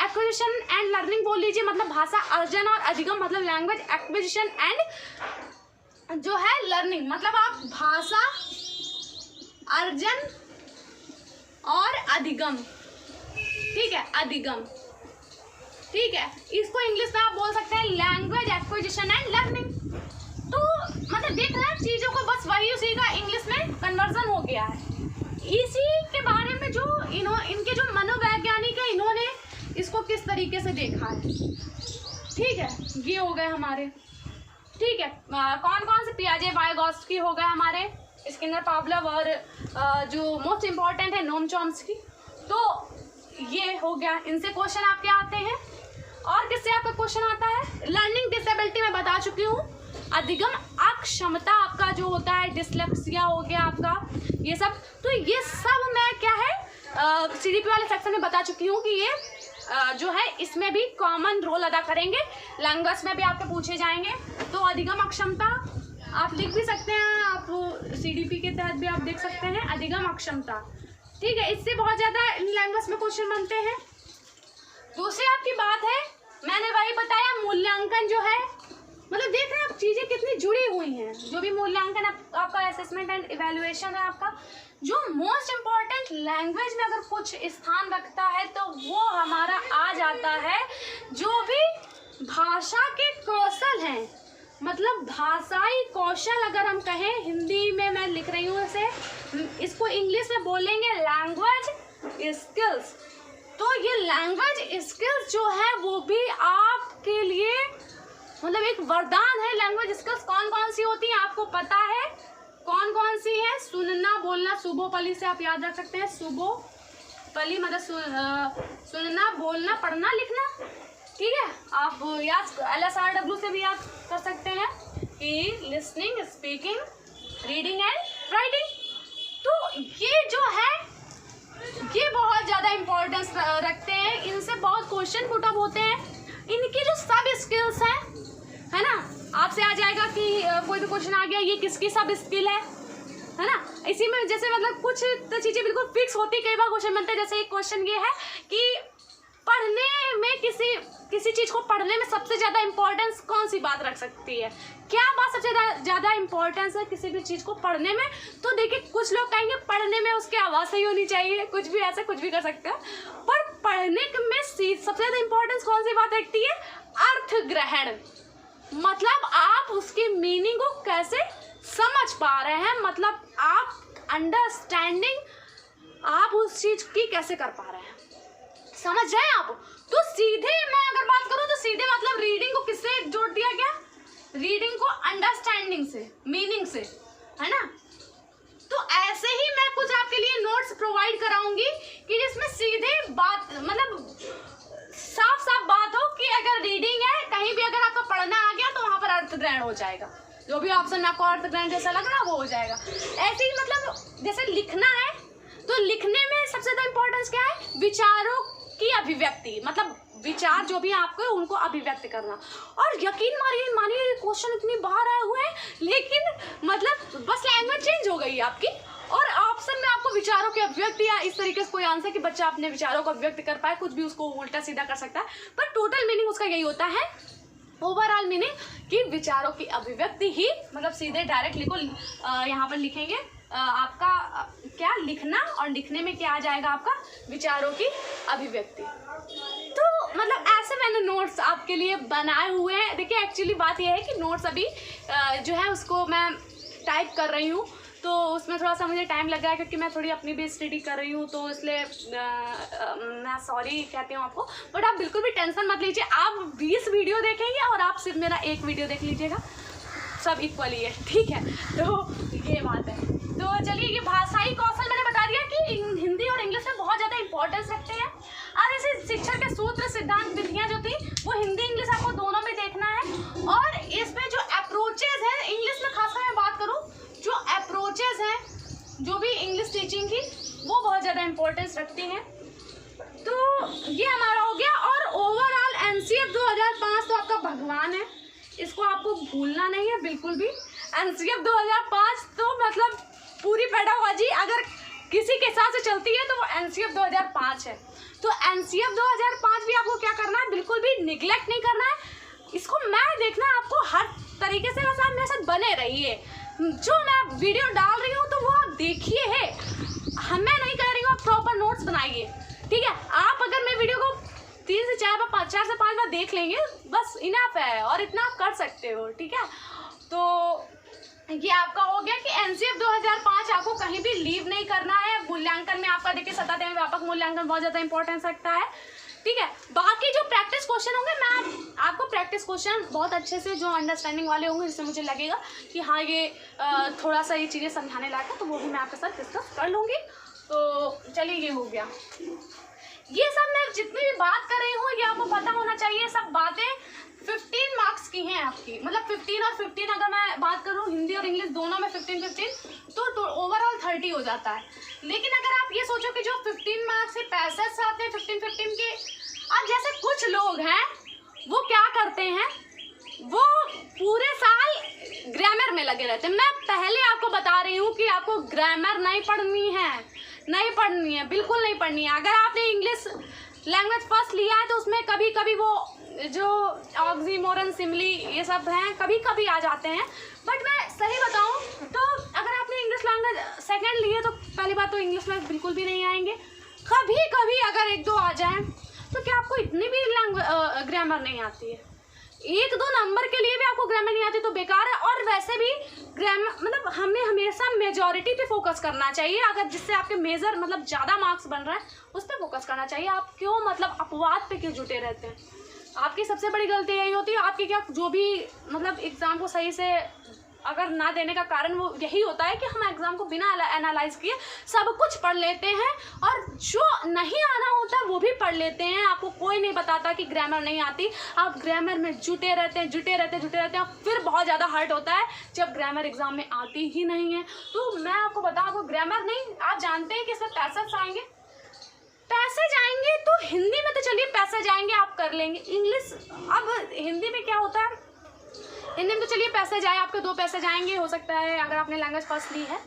एंड लर्निंग बोल लीजिए, मतलब भाषा अर्जन और अधिगम, मतलब लैंग्वेज एक्विजिशन एंड जो है लर्निंग, मतलब आप भाषा अर्जन और अधिगम, ठीक है, अधिगम, ठीक है, इसको इंग्लिश में आप बोल सकते हैं लैंग्वेज एक्विजिशन एंड लर्निंग। तो मतलब देख रहे हैं चीज़ों को, बस वही उसी का इंग्लिश में कन्वर्जन हो गया है। इसी के बारे में जो इनके जो मनोवैज्ञानिक है, इन्होंने इसको किस तरीके से देखा है, ठीक है, ये हो गए हमारे, ठीक है, कौन कौन से पियाजे वाइगोत्स्की हो गए हमारे, स्किनर पावलोव और जो मोस्ट इम्पॉर्टेंट है नोम चॉम्स्की। तो ये हो गया, इनसे क्वेश्चन आपके आते हैं। और किससे आपका क्वेश्चन आता है, लर्निंग डिसेबिलिटी में बता चुकी हूँ, अधिगम अक्षमता आपका जो होता है, डिसलेक्सिया हो गया आपका, ये सब। तो ये सब मैं क्या है CDP वाले सेक्शन में बता चुकी हूँ कि ये जो है इसमें भी कॉमन रोल अदा करेंगे, लैंग्वेज में भी आपके पूछे जाएंगे। तो अधिगम अक्षमता आप लिख भी सकते हैं, आप CDP के तहत भी आप देख सकते हैं अधिगम अक्षमता, ठीक है, इससे बहुत ज़्यादा लैंग्वेज में क्वेश्चन बनते हैं। दूसरी आपकी बात है, मैंने वही बताया, मूल्यांकन जो है, मतलब देख रहे हैं आप चीज़ें कितनी जुड़ी हुई हैं। जो भी मूल्यांकन आपका असेसमेंट एंड इवैल्यूएशन है आपका, जो मोस्ट इम्पॉर्टेंट लैंग्वेज में अगर कुछ स्थान रखता है तो वो हमारा आ जाता है जो भी भाषा के कौशल हैं, मतलब भाषाई कौशल अगर हम कहें, हिंदी में मैं लिख रही हूँ इसे, इसको इंग्लिश में बोलेंगे लैंग्वेज स्किल्स। तो ये लैंग्वेज स्किल्स जो है वो भी आपके लिए मतलब एक वरदान है। लैंग्वेज स्किल्स कौन कौन सी होती हैं आपको पता है, कौन कौन सी है, सुनना बोलना, सुबोपली से आप याद रख सकते हैं, सुबोपली मतलब सुनना बोलना पढ़ना लिखना, ठीक है, आप याद LSRW से भी याद कर सकते हैं कि listening speaking reading and writing. तो ये जो है ये बहुत ज़्यादा इम्पोर्टेंस रखते हैं, इनसे बहुत क्वेश्चन पुट अप होते हैं। इनकी जो सब स्किल्स हैं, है ना, आपसे आ जाएगा कि कोई भी क्वेश्चन आ गया ये किसकी सब स्किल है ना, इसी में जैसे मतलब कुछ तो चीज़ें बिल्कुल फिक्स होती, कई बार क्वेश्चन बनते हैं। जैसे एक क्वेश्चन ये है कि पढ़ने में किसी चीज़ को पढ़ने में सबसे ज़्यादा इम्पोर्टेंस कौन सी बात रख सकती है, क्या बात सबसे ज़्यादा इम्पोर्टेंस है किसी भी चीज़ को पढ़ने में। तो देखिए कुछ लोग कहेंगे पढ़ने में उसकी आवाज़ सही होनी चाहिए, कुछ भी ऐसा कुछ भी कर सकते हैं, पर पढ़ने में सबसे ज़्यादा इम्पोर्टेंस कौन सी बात रखती है, अर्थ ग्रहण, मतलब आप उसकी मीनिंग को कैसे समझ पा रहे हैं, मतलब आप अंडरस्टैंडिंग आप उस चीज़ की कैसे कर पा रहे हैं, समझ रहे हैं आप। तो सीधे मैं अगर बात करूं तो सीधे मतलब रीडिंग को किससे जोड़ दिया गया, रीडिंग को अंडरस्टैंडिंग से, मीनिंग से, है ना। तो ऐसे ही मैं कुछ आपके लिए नोट्स प्रोवाइड कराऊंगी कि जिसमें सीधे बात मतलब साफ साफ बात हो कि अगर रीडिंग है कहीं भी अगर आपका पढ़ना आ गया तो वहाँ पर अर्थ ग्रहण हो जाएगा, जो भी ऑप्शन में आपको अर्थ ग्रहण जैसा लग रहा है वो हो जाएगा। ऐसे ही मतलब जैसे लिखना है तो लिखने में सबसे ज़्यादा इम्पोर्टेंस क्या है, विचारों की अभिव्यक्ति, मतलब विचार जो भी आपको है उनको अभिव्यक्त करना। और यकीन मानिए क्वेश्चन इतनी बार आए हुए हैं, लेकिन मतलब बस लैंग्वेज चेंज हो गई है आपकी, और ऑप्शन में आपको विचारों की अभिव्यक्ति या इस तरीके से कोई आंसर कि बच्चा अपने विचारों को अभिव्यक्त कर पाए, कुछ भी उसको उल्टा सीधा कर सकता है, पर टोटल मीनिंग उसका यही होता है, ओवरऑल मीनिंग कि विचारों की अभिव्यक्ति ही, मतलब सीधे डायरेक्ट लिखो, यहाँ पर लिखेंगे आपका क्या लिखना, और लिखने में क्या आ जाएगा आपका विचारों की अभिव्यक्ति। तो मतलब ऐसे मैंने नोट्स आपके लिए बनाए हुए हैं। देखिए एक्चुअली बात यह है कि नोट्स अभी जो है उसको मैं टाइप कर रही हूँ, तो उसमें थोड़ा सा मुझे टाइम लग रहा है क्योंकि मैं थोड़ी अपनी भी स्टडी कर रही हूँ, तो इसलिए मैं सॉरी कहती हूँ आपको, बट आप बिल्कुल भी टेंशन मत लीजिए। आप 20 वीडियो देखेंगे और आप सिर्फ मेरा एक वीडियो देख लीजिएगा, सब इक्वली है, ठीक है। तो ये बात है। तो चलिए, ये भाषाई कौशल मैंने बता दिया कि हिंदी और इंग्लिश में बहुत ज़्यादा इंपॉर्टेंस रखते हैं। और इसे शिक्षण के सूत्र सिद्धांत विधियाँ जो थी वो हिंदी इंग्लिश आपको दोनों में देखना है। और इसमें जो अप्रोचेज है, इंग्लिश में खासकर मैं बात करूँ, जो अप्रोचेज हैं जो भी इंग्लिश टीचिंग की, वो बहुत ज़्यादा इंपॉर्टेंस रखती हैं। तो ये हमारा हो गया। और ओवरऑल NCF 2005 तो आपका भगवान है, इसको आपको भूलना नहीं है बिल्कुल भी। NCF 2005 तो मतलब पूरी पेडागोजी अगर किसी के हिसाब से चलती है तो वो NCF 2005 है। तो NCF 2005 भी आपको क्या करना है, बिल्कुल भी निगलेक्ट नहीं करना है, इसको मैं देखना है आपको हर तरीके से। बस आप मेरे साथ बने रहिए, जो मैं वीडियो डाल रही हूँ तो वो आप देखिए है, मैं नहीं कह रही हूँ आप प्रॉपर नोट्स बनाइए, ठीक है। आप अगर मैं वीडियो को 3 से 4 बार 4 से 5 बार देख लेंगे बस इनफ है, और इतना आप कर सकते हो, ठीक है। तो ये आपका हो गया कि NCF 2005 आपको कहीं भी लीव नहीं करना है। मूल्यांकन में आपका देखिए सतत एवं व्यापक मूल्यांकन बहुत ज़्यादा इंपॉर्टेंस रखता है, ठीक है। बाकी जो प्रैक्टिस क्वेश्चन होंगे मैं आपको प्रैक्टिस क्वेश्चन बहुत अच्छे से जो अंडरस्टैंडिंग वाले होंगे, जिससे मुझे लगेगा कि हाँ ये थोड़ा सा ये चीज़ें समझाने लायक है, तो वो भी मैं आपके साथ डिस्कस कर लूँगी। तो चलिए ये हो गया। ये सब मैं जितनी भी बात कर रही हूँ ये आपको पता होना चाहिए, सब बातें 15 मार्क्स की हैं आपकी, मतलब 15 और 15 अगर मैं बात करूँ हिंदी और इंग्लिश दोनों में 15-15 तो ओवरऑल 30 हो जाता है। लेकिन अगर आप ये सोचो कि जो 15 मार्क्स से 65 आते हैं 15-15 के, अब जैसे कुछ लोग हैं वो क्या करते हैं, वो पूरे साल ग्रामर में लगे रहते हैं। मैं पहले आपको बता रही हूँ कि आपको ग्रामर नहीं पढ़नी है, बिल्कुल नहीं पढ़नी है। अगर आपने इंग्लिश लैंग्वेज फर्स्ट लिया है तो उसमें कभी कभी वो जो ऑक्सीमोरन सिमली ये सब हैं कभी कभी आ जाते हैं, बट मैं सही बताऊं तो अगर आपने इंग्लिश लैंग्वेज सेकंड ली है तो पहली बात तो इंग्लिश में बिल्कुल भी नहीं आएंगे। कभी कभी अगर 1-2 आ जाएं तो क्या आपको इतनी भी ग्रामर नहीं आती है? 1-2 नंबर के लिए भी आपको ग्रामर नहीं आती तो बेकार है। और वैसे भी ग्रामर मतलब हमें हमेशा मेजॉरिटी पे फोकस करना चाहिए, अगर जिससे आपके मेजर मतलब ज़्यादा मार्क्स बन रहा है उस पर फोकस करना चाहिए। आप क्यों मतलब अपवाद पे क्यों जुटे रहते हैं? आपकी सबसे बड़ी गलती यही होती है, आपकी क्या जो भी मतलब एग्ज़ाम को सही से अगर ना देने का कारण वो यही होता है कि हम एग्ज़ाम को बिना एनालाइज किए सब कुछ पढ़ लेते हैं, और जो नहीं आना होता वो भी पढ़ लेते हैं। आपको कोई नहीं बताता कि ग्रामर नहीं आती, आप ग्रामर में जुटे रहते हैं, फिर बहुत ज़्यादा हर्ट होता है जब ग्रामर एग्ज़ाम में आती ही नहीं है। तो मैं आपको बताऊँ, आपको ग्रामर नहीं, आप जानते हैं कि इसमें पैसे जाएंगे तो हिंदी में तो चलिए पैसे जाएंगे आप कर लेंगे, इंग्लिश अब हिंदी में क्या होता है, हिंदी में तो चलिए पैसे जाए, आपके 2 पैसे जाएंगे हो सकता है अगर आपने लैंग्वेज फर्स्ट ली है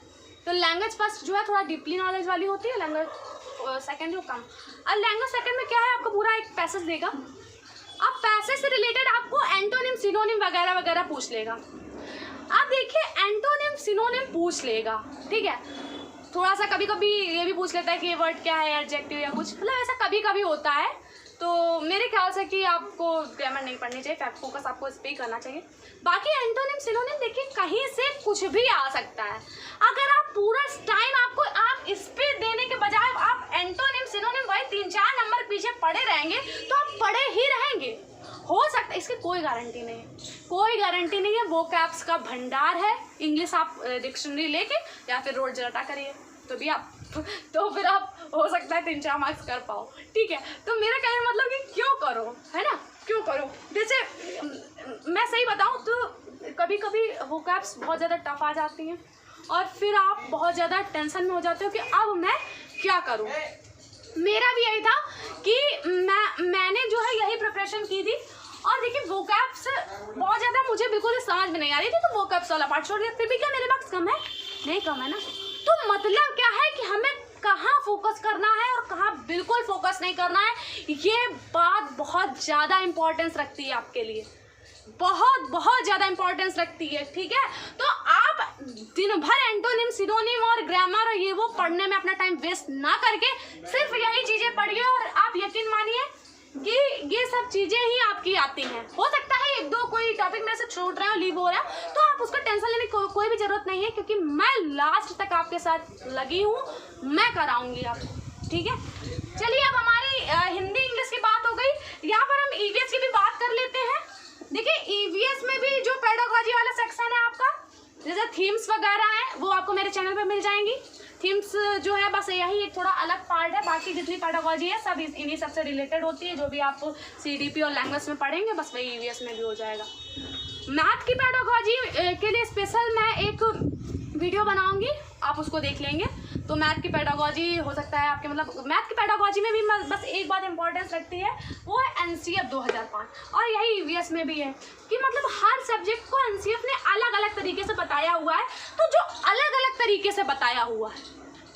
तो। लैंग्वेज फर्स्ट जो है थोड़ा डीपली नॉलेज वाली होती है, लैंग्वेज सेकंड जो कम। और लैंग्वेज सेकंड में क्या है, आपको पूरा एक पैसेज देगा, अब पैसेज से रिलेटेड आपको एंटोनिम सिनोनिम वगैरह वगैरह पूछ लेगा। आप देखिए एंटोनिम सिनोनिम पूछ लेगा, ठीक है। थोड़ा सा कभी कभी ये भी पूछ लेता है कि ये वर्ड क्या है, एडजेक्टिव या कुछ, मतलब ऐसा कभी कभी होता है। तो मेरे ख्याल से कि आपको ग्रामर नहीं पढ़नी चाहिए, फोकस आपको इस पर ही करना चाहिए। बाकी एंटोनिम सिनोनिम देखिए कहीं से कुछ भी आ सकता है, अगर आप पूरा टाइम आप इस पे देने के बजाय आप एंटोनिम सिनोनिम वही 3-4 नंबर पीछे पढ़े रहेंगे तो आप पढ़े ही रहेंगे। हो सकता है, इसकी कोई गारंटी नहीं है, वो कैप्स का भंडार है। इंग्लिश आप डिक्शनरी लेके या फिर रोड जरटा करिए तो फिर आप हो सकता है 3-4 मार्क्स कर पाओ, ठीक है। तो मेरा कहने का मतलब कि क्यों करो, है ना, क्यों करो। जैसे मैं सही बताऊं तो कभी कभी वो कैप्स बहुत ज़्यादा टफ आ जाती हैं और फिर आप बहुत ज़्यादा टेंशन में हो जाते हो कि अब मैं क्या करूं। मेरा भी यही था कि मैंने जो है यही प्रिपरेशन की थी, और देखिए वो कैप्स बहुत ज़्यादा मुझे बिल्कुल समझ में नहीं आ रही थी, तो वो कैप्स वाला पार्ट छोड़ दिया। फिर भी क्या मेरे मार्क्स कम है? नहीं कम है ना। तो मतलब क्या है कि हमें कहाँ फोकस करना है और कहाँ बिल्कुल फोकस नहीं करना है, ये बात बहुत ज़्यादा इम्पोर्टेंस रखती है आपके लिए, बहुत ज़्यादा इम्पोर्टेंस रखती है, ठीक है। तो आप दिन भर एंटोनिम सिनोनिम और ग्रामर ये वो पढ़ने में अपना टाइम वेस्ट ना करके सिर्फ यही चीज़ें पढ़िए, और आप यकीन मानिए कि ये सब चीज़ें ही आपकी आती हैं। हो सकता है 1-2 कोई टॉपिक में से छूट रहा है, लीव हो रहा है, तो आप उसका टेंशन लेने की कोई भी ज़रूरत नहीं है, क्योंकि मैं लास्ट तक आपके साथ लगी हूँ, मैं कराऊंगी आपको, ठीक है। चलिए अब हमारी हिंदी इंग्लिश की बात हो गई, यहाँ पर हम ईवीएस की भी बात कर लेते हैं। देखिए ईवीएस में भी जो पेडागोजी वाला सेक्शन है आपका, जैसे थीम्स वगैरह हैं वो आपको मेरे चैनल पर मिल जाएंगी। थीम्स जो है बस यही एक थोड़ा अलग पार्ट है, बाकी जितनी पेडागोजी है सब इन्हीं सबसे रिलेटेड होती है, जो भी आप CDP और लैंग्वेज में पढ़ेंगे बस वही ईवीएस में भी हो जाएगा। मैथ की पेडागोजी के लिए स्पेशल मैं एक वीडियो बनाऊंगी, आप उसको देख लेंगे। तो मैथ की पेडागोजी हो सकता है आपके, मतलब मैथ की पेडागोजी में भी बस एक बात इंपॉर्टेंस रखती है, वो है एनसीएफ 2005, और यही ईवीएस में भी है कि मतलब हर सब्जेक्ट को एनसीएफ ने अलग अलग तरीके से बताया हुआ है। तो जो अलग अलग तरीके से बताया हुआ है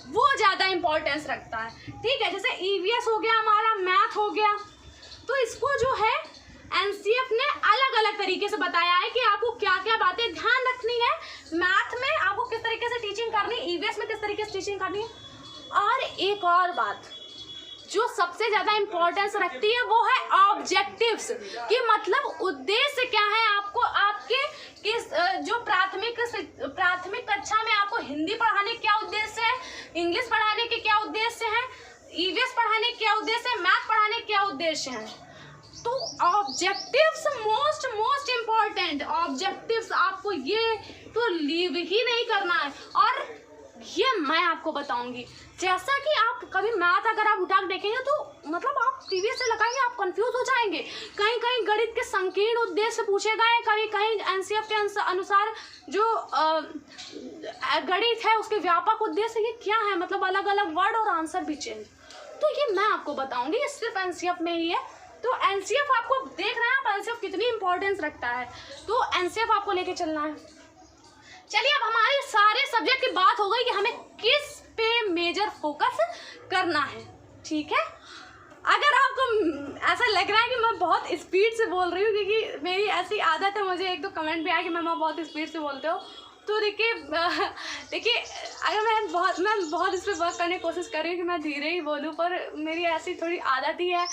वो ज़्यादा इंपॉर्टेंस रखता है, ठीक है। जैसे ईवीएस हो गया, हमारा मैथ हो गया, तो इसको जो है एनसीएफ ने अलग अलग तरीके से बताया है कि आपको क्या क्या बातें ध्यान रखनी है, मैथ में आपको किस तरीके से टीचिंग करनी है, ईवीएस में किस तरीके से टीचिंग करनी है। और एक और बात जो सबसे ज़्यादा इम्पोर्टेंस रखती है वो है ऑब्जेक्टिव्स, कि मतलब उद्देश्य क्या है आपको, आपके किस जो प्राथमिक कक्षा में आपको हिंदी पढ़ाने क्या उद्देश्य है, इंग्लिश पढ़ाने के क्या उद्देश्य है, ईवीएस पढ़ाने क्या उद्देश्य है, मैथ पढ़ाने क्या उद्देश्य है। तो ऑब्जेक्टिव्स मोस्ट इम्पॉर्टेंट, ऑब्जेक्टिव्स आपको ये तो लीव ही नहीं करना है। और ये मैं आपको बताऊंगी, जैसा कि आप कभी मैथ अगर आप उठा के देखेंगे तो मतलब आप टीवी से लगाएंगे, आप कंफ्यूज हो जाएंगे। कहीं कहीं गणित के संकीर्ण उद्देश्य पूछे गए, कहीं कहीं एनसीएफ के अनुसार जो गणित है उसके व्यापक उद्देश्य ये क्या है, मतलब अलग अलग वर्ड और आंसर भी चेंज। तो ये मैं आपको बताऊंगी, ये सिर्फ एनसीएफ में ही है। तो एनसीएफ आपको देख रहे हैं आप एनसीएफ कितनी इंपॉर्टेंस रखता है, तो एनसीएफ आपको लेके चलना है। चलिए अब हमारे सारे सब्जेक्ट की बात हो गई कि हमें किस पे मेजर फोकस करना है, ठीक है। अगर आपको ऐसा लग रहा है कि मैं बहुत स्पीड से बोल रही हूँ, क्योंकि मेरी ऐसी आदत है, मुझे एक तो कमेंट भी आया कि मैं बहुत स्पीड से बोलते हो, तो देखिए अगर मैं बहुत इस पर वर्क करने की कोशिश कर रही हूँ कि मैं धीरे ही बोलूँ, पर मेरी ऐसी थोड़ी आदत ही है,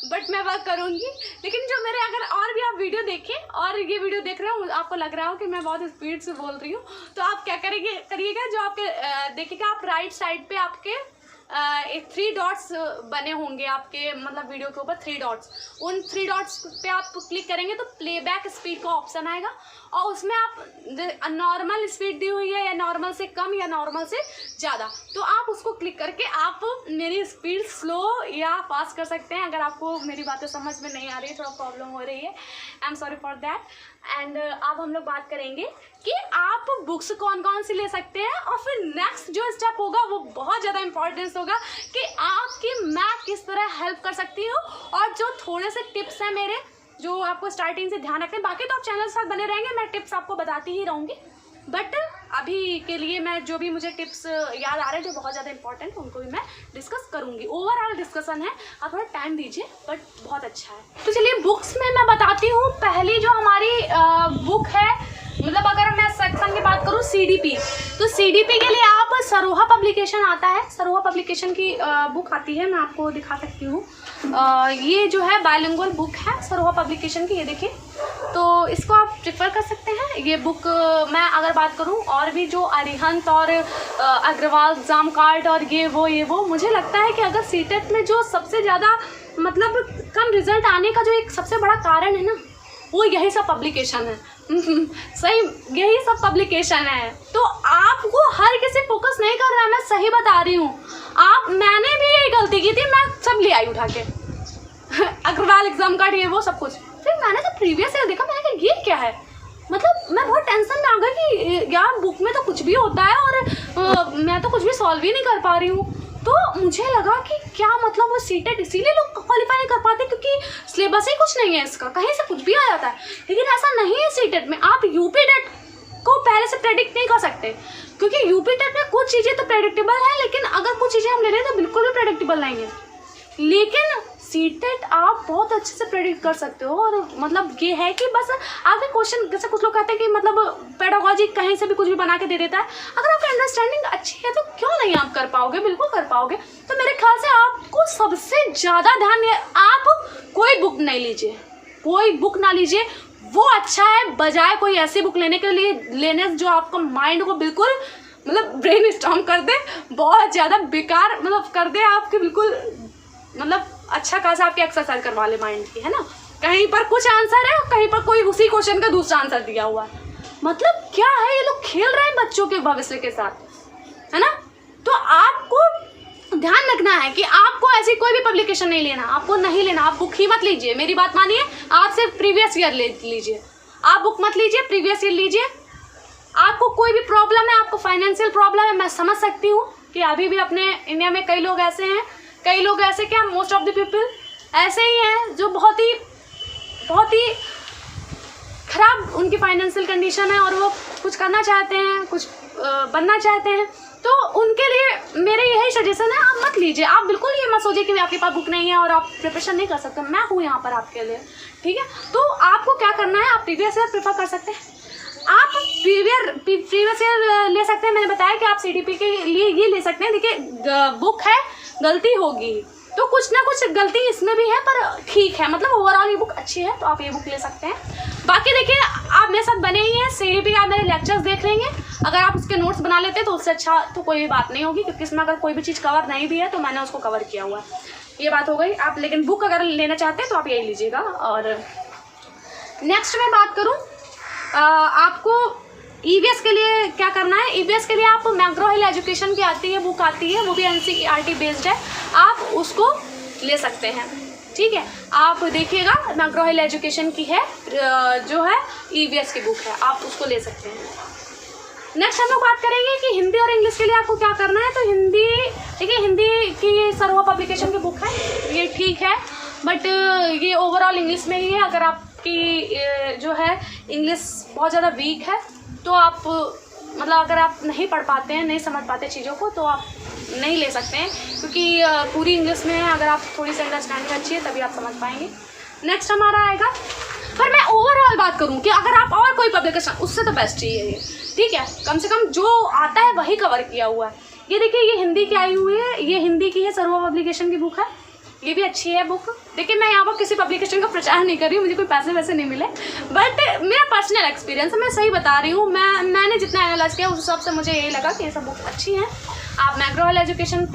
बट मैं वर्क करूँगी। लेकिन जो मेरे अगर और भी आप वीडियो देखें और ये वीडियो देख रहे हो, आपको लग रहा हो कि मैं बहुत स्पीड से बोल रही हूँ, तो आप क्या करिएगा, जो आपके देखिएगा आप राइट साइड पे आपके 3 डॉट्स बने होंगे आपके, मतलब वीडियो के ऊपर 3 डॉट्स, उन 3 डॉट्स पे आप क्लिक करेंगे तो प्लेबैक स्पीड का ऑप्शन आएगा, और उसमें आप नॉर्मल स्पीड दी हुई है या नॉर्मल से कम या नॉर्मल से ज़्यादा, तो आप उसको क्लिक करके आप मेरी स्पीड स्लो या फास्ट कर सकते हैं। अगर आपको मेरी बातें समझ में नहीं आ रही है, थोड़ा प्रॉब्लम हो रही है, I am sorry for that. And अब हम लोग बात करेंगे कि आप बुक्स कौन कौन सी ले सकते हैं, और फिर नेक्स्ट जो स्टेप होगा वो बहुत ज़्यादा इंपॉर्टेंस होगा कि आपकी मैं किस तरह हेल्प कर सकती हूँ, और जो थोड़े से टिप्स हैं मेरे जो आपको स्टार्टिंग से ध्यान रखते हैं। बाकी तो आप चैनल के साथ बने रहेंगे, मैं टिप्स आपको बताती ही रहूँगी, बट अभी के लिए मैं जो भी मुझे टिप्स याद आ रहे हैं जो बहुत ज़्यादा इंपॉर्टेंट, उनको भी मैं डिस्कस करूँगी। ओवरऑल डिस्कशन है, आप थोड़ा टाइम दीजिए, बट बहुत अच्छा है। तो चलिए बुक्स में मैं बताती हूँ। पहली जो हमारी बुक है, मतलब अगर मैं सेक्शन की बात करूँ सीडीपी, तो सीडीपी के लिए आप सरोहा पब्लिकेशन आता है, सरोहा पब्लिकेशन की बुक आती है, मैं आपको दिखा सकती हूँ। ये जो है बायलिंगुअल बुक है सरोहा पब्लिकेशन की, ये देखिए, तो इसको आप प्रेफर कर सकते हैं। ये बुक मैं अगर बात करूं, और भी जो अरिहंत और अग्रवाल एग्ज़ाम कार्ड और ये वो मुझे लगता है कि अगर सीटेट में जो सबसे ज़्यादा मतलब कम रिजल्ट आने का जो एक सबसे बड़ा कारण है ना, वो यही सब पब्लिकेशन है। सही, यही सब पब्लिकेशन है। तो आपको हर किसी फोकस नहीं कर रहा है, मैं सही बता रही हूँ। मैंने भी यही गलती की थी, मैं सब ले आई उठा के अग्रवाल एग्जाम कार्ड ये वो सब कुछ। फिर मैंने जब प्रीवियस ईयर देखा, मैंने कहा ये क्या है, मतलब मैं बहुत टेंशन में आ गई कि यार बुक में तो कुछ भी होता है और मैं तो कुछ भी सॉल्व ही नहीं कर पा रही हूँ। तो मुझे लगा कि क्या मतलब वो सीटेट इसीलिए लोग क्वालिफाई नहीं कर पाते क्योंकि सिलेबस ही कुछ नहीं है इसका, कहीं से कुछ भी आ जाता है। लेकिन ऐसा नहीं है सीटेट में, आप यूपी टेट को पहले से प्रेडिक्ट नहीं कर सकते, क्योंकि यूपी टेट में कुछ चीज़ें तो प्रेडिक्टेबल है, लेकिन अगर कुछ चीज़ें हम ले रहे हैं तो बिल्कुल भी प्रेडिक्टेबल नहीं है। लेकिन सीटेट आप बहुत अच्छे से प्रेडिक्ट कर सकते हो। और मतलब ये है कि बस आपके क्वेश्चन, जैसे कुछ लोग कहते हैं कि मतलब पेडागोजी कहीं से भी कुछ भी बना के दे देता है, अगर आपकी अंडरस्टैंडिंग अच्छी है तो क्यों नहीं आप कर पाओगे, बिल्कुल कर पाओगे। तो मेरे ख्याल से आपको सबसे ज़्यादा ध्यान है, आप कोई बुक नहीं लीजिए, कोई बुक ना लीजिए, वो अच्छा है बजाय कोई ऐसी बुक लेने जो आपका माइंड को बिल्कुल मतलब ब्रेन स्टॉर्म कर दे, बहुत ज़्यादा बेकार मतलब कर दे आपके, बिल्कुल मतलब अच्छा खासा आपकी एक्सरसाइज करवा ले माइंड की, है ना। कहीं पर कुछ आंसर है और कहीं पर कोई उसी क्वेश्चन का दूसरा आंसर दिया हुआ है, मतलब क्या है, ये लोग खेल रहे हैं बच्चों के भविष्य के साथ, है ना। तो आपको ध्यान रखना है कि आपको ऐसी कोई भी पब्लिकेशन नहीं लेना, आपको नहीं लेना, आप बुक ही मत लीजिए, मेरी बात मानिए। आप सिर्फ प्रीवियस ईयर ले लीजिए, आप बुक मत लीजिए, प्रीवियस ईयर लीजिए। आपको कोई भी प्रॉब्लम है, आपको फाइनेंशियल प्रॉब्लम है, मैं समझ सकती हूँ कि अभी भी अपने इंडिया में कई लोग ऐसे हैं, कई लोग ऐसे क्या मोस्ट ऑफ द पीपल ऐसे ही हैं जो बहुत ही ख़राब उनकी फाइनेंशियल कंडीशन है और वो कुछ करना चाहते हैं, कुछ बनना चाहते हैं। तो उनके लिए मेरे यही सजेशन है, आप मत लीजिए। आप बिल्कुल ये मत सोचिए कि आपके पास बुक नहीं है और आप प्रिपरेशन नहीं कर सकते। मैं हूँ यहाँ पर आपके लिए, ठीक है। तो आपको क्या करना है, आप प्रीवियस ईयर प्रेफर कर सकते हैं, आप प्रीवियस ईयर ले सकते हैं। मैंने बताया कि आप CDP के लिए ये ले सकते हैं। देखिए बुक है, गलती होगी तो कुछ ना कुछ गलती इसमें भी है, पर ठीक है, मतलब ओवरऑल ये बुक अच्छी है, तो आप ये बुक ले सकते हैं। बाकी देखिए आप मेरे साथ बने ही हैं, CDP का आप मेरे लेक्चर्स देख लेंगे। अगर आप उसके नोट्स बना लेते तो उससे अच्छा तो कोई भी बात नहीं होगी, क्योंकि इसमें अगर कोई भी चीज़ कवर नहीं भी है तो मैंने उसको कवर किया हुआ है। ये बात हो गई। आप लेकिन बुक अगर लेना चाहते हैं तो आप यही लीजिएगा। और नेक्स्ट मैं बात करूँ, आपको EVS के लिए क्या करना है। EVS के लिए आप मैक्रो हिल एजुकेशन की आती है, बुक आती है, वो भी NCERT बेस्ड है, आप उसको ले सकते हैं, ठीक है। आप देखिएगा मैक्रो हिल एजुकेशन की है, जो है EVS की बुक है, आप उसको ले सकते हैं। नेक्स्ट हम लोग बात करेंगे कि हिंदी और इंग्लिश के लिए आपको क्या करना है। तो हिंदी, देखिए हिंदी की सर्वा पब्लिकेशन की बुक है, ये ठीक है, बट ये ओवरऑल इंग्लिश में ही है। अगर आपकी जो है इंग्लिश बहुत ज़्यादा वीक है तो आप मतलब अगर आप नहीं पढ़ पाते हैं, नहीं समझ पाते चीज़ों को, तो आप नहीं ले सकते हैं, क्योंकि पूरी इंग्लिश में है। अगर आप थोड़ी सी अंडरस्टैंडिंग अच्छी है तभी आप समझ पाएंगे। नेक्स्ट हमारा आएगा, पर मैं ओवरऑल बात करूं कि अगर आप और कोई पब्लिकेशन, उससे तो बेस्ट ही है ये, ठीक है। कम से कम जो आता है वही कवर किया हुआ है। ये देखिए ये हिंदी की आई हुई है, ये हिंदी की है, सर्वा पब्लिकेशन की बुक है, ये भी अच्छी है बुक। देखिए मैं यहाँ पर किसी पब्लिकेशन का प्रचार नहीं कर रही हूँ, मुझे कोई पैसे वैसे नहीं मिले, बट मेरा पर्सनल एक्सपीरियंस है, मैं सही बता रही हूँ। मैंने जितना एनालाइज किया उस हिसाब से मुझे यही लगा कि ये सब बुक अच्छी हैं। आप मैक्रो हिल एजुकेशन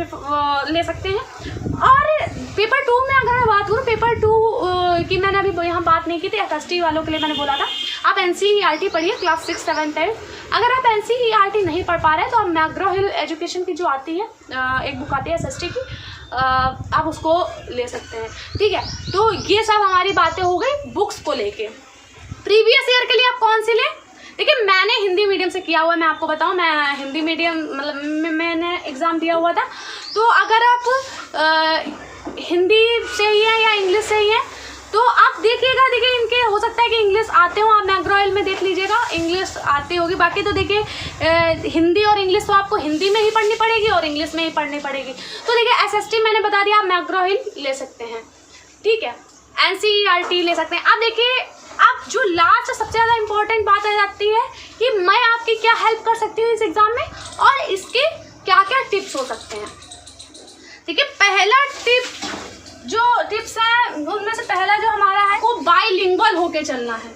ले सकते हैं। और पेपर 2 में अगर मैं बात करूँ, पेपर 2 की मैंने अभी यहाँ बात नहीं की थी, FST वालों के लिए मैंने बोला था आप NCERT पढ़िए, क्लास 6, 7, 10। अगर आप NCERT नहीं पढ़ पा रहे हैं तो आप मैक्रो हिल एजुकेशन की जो आती है, एक बुक आती है SST की, आप उसको ले सकते हैं, ठीक है। तो ये सब हमारी बातें हो गई बुक्स को लेके। प्रीवियस ईयर के लिए आप कौन सी लें। देखिए मैंने हिंदी मीडियम से किया हुआ है, मैं आपको बताऊं, मैं हिंदी मीडियम मतलब मैंने एग्ज़ाम दिया हुआ था। तो अगर आप हिंदी से ही है या इंग्लिश से ही है तो आप देखिएगा, देखिए इनके हो सकता है कि इंग्लिश आते हो, आप मैक्रो हिल में देख लीजिएगा, इंग्लिश आती होगी। बाकी तो देखिए हिंदी और इंग्लिश तो आपको हिंदी में ही पढ़नी पड़ेगी और इंग्लिश में ही पढ़नी पड़ेगी। तो देखिए SST मैंने बता दिया, आप मैक्रो हिल ले सकते हैं, ठीक है। NCERT ले सकते हैं। अब देखिए अब जो लास्ट सबसे ज़्यादा इम्पोर्टेंट बात आ जाती है कि मैं आपकी क्या हेल्प कर सकती हूँ इस एग्ज़ाम में और इसके क्या क्या टिप्स हो सकते हैं। देखिए पहला टिप्स है, उनमें से पहला जो हमारा है वो बाइलिंगुअल होके चलना है,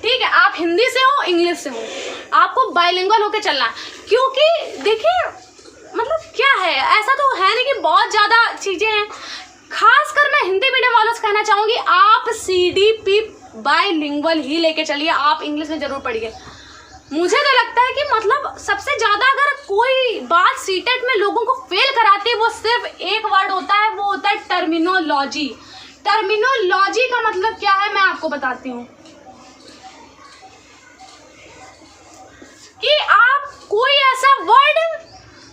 ठीक है। आप हिंदी से हो इंग्लिश से हो, आपको बाइलिंगुअल होके चलना है। क्योंकि देखिए मतलब क्या है, ऐसा तो है नहीं कि बहुत ज़्यादा चीज़ें हैं। खासकर मैं हिंदी मीडियम वालों से कहना चाहूँगी, आप CDP बाइलिंगुअल ही लेके चलिए, आप इंग्लिश में ज़रूर पढ़िए। मुझे तो लगता है कि मतलब सबसे ज़्यादा अगर कोई बात सीटेट में लोगों को फेल कराती है वो सिर्फ एक वर्ड होता है, वो होता है टर्मिनोलॉजी। टर्मिनोलॉजी का मतलब क्या है मैं आपको बताती हूँ कि आप कोई ऐसा वर्ड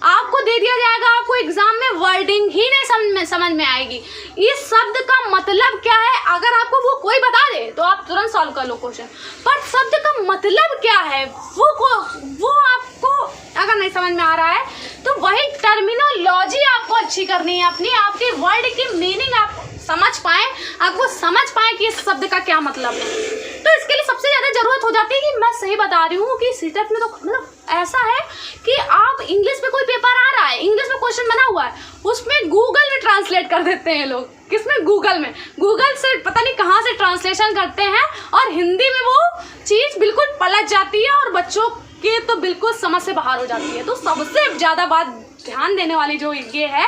आपको दे दिया जाएगा, आपको एग्जाम में वर्डिंग ही नहीं समझ में आएगी, इस शब्द का मतलब क्या है। अगर आपको वो कोई बता दे तो आप तुरंत सॉल्व कर लो क्वेश्चन, पर शब्द का मतलब क्या है वो आपको अगर नहीं समझ में आ रहा है तो वही टर्मिनोलॉजी आपको अच्छी करनी है अपनी, आपके वर्ड की मीनिंग आप समझ पाएँ, आपको समझ पाएँ कि इस शब्द का क्या मतलब है। तो इसके लिए सबसे ज़्यादा ज़रूरत हो जाती है कि मैं सही बता रही हूँ कि सीटेट में तो मतलब ऐसा है कि आप इंग्लिश में कोई पेपर आ रहा है, इंग्लिश में क्वेश्चन बना हुआ है, उसमें गूगल में ट्रांसलेट कर देते हैं लोग। किसमें? गूगल से पता नहीं कहाँ से ट्रांसलेशन करते हैं और हिंदी में वो चीज़ बिल्कुल पलट जाती है और बच्चों के तो बिल्कुल समझ से बाहर हो जाती है। तो सबसे ज़्यादा बात ध्यान देने वाली जो ये है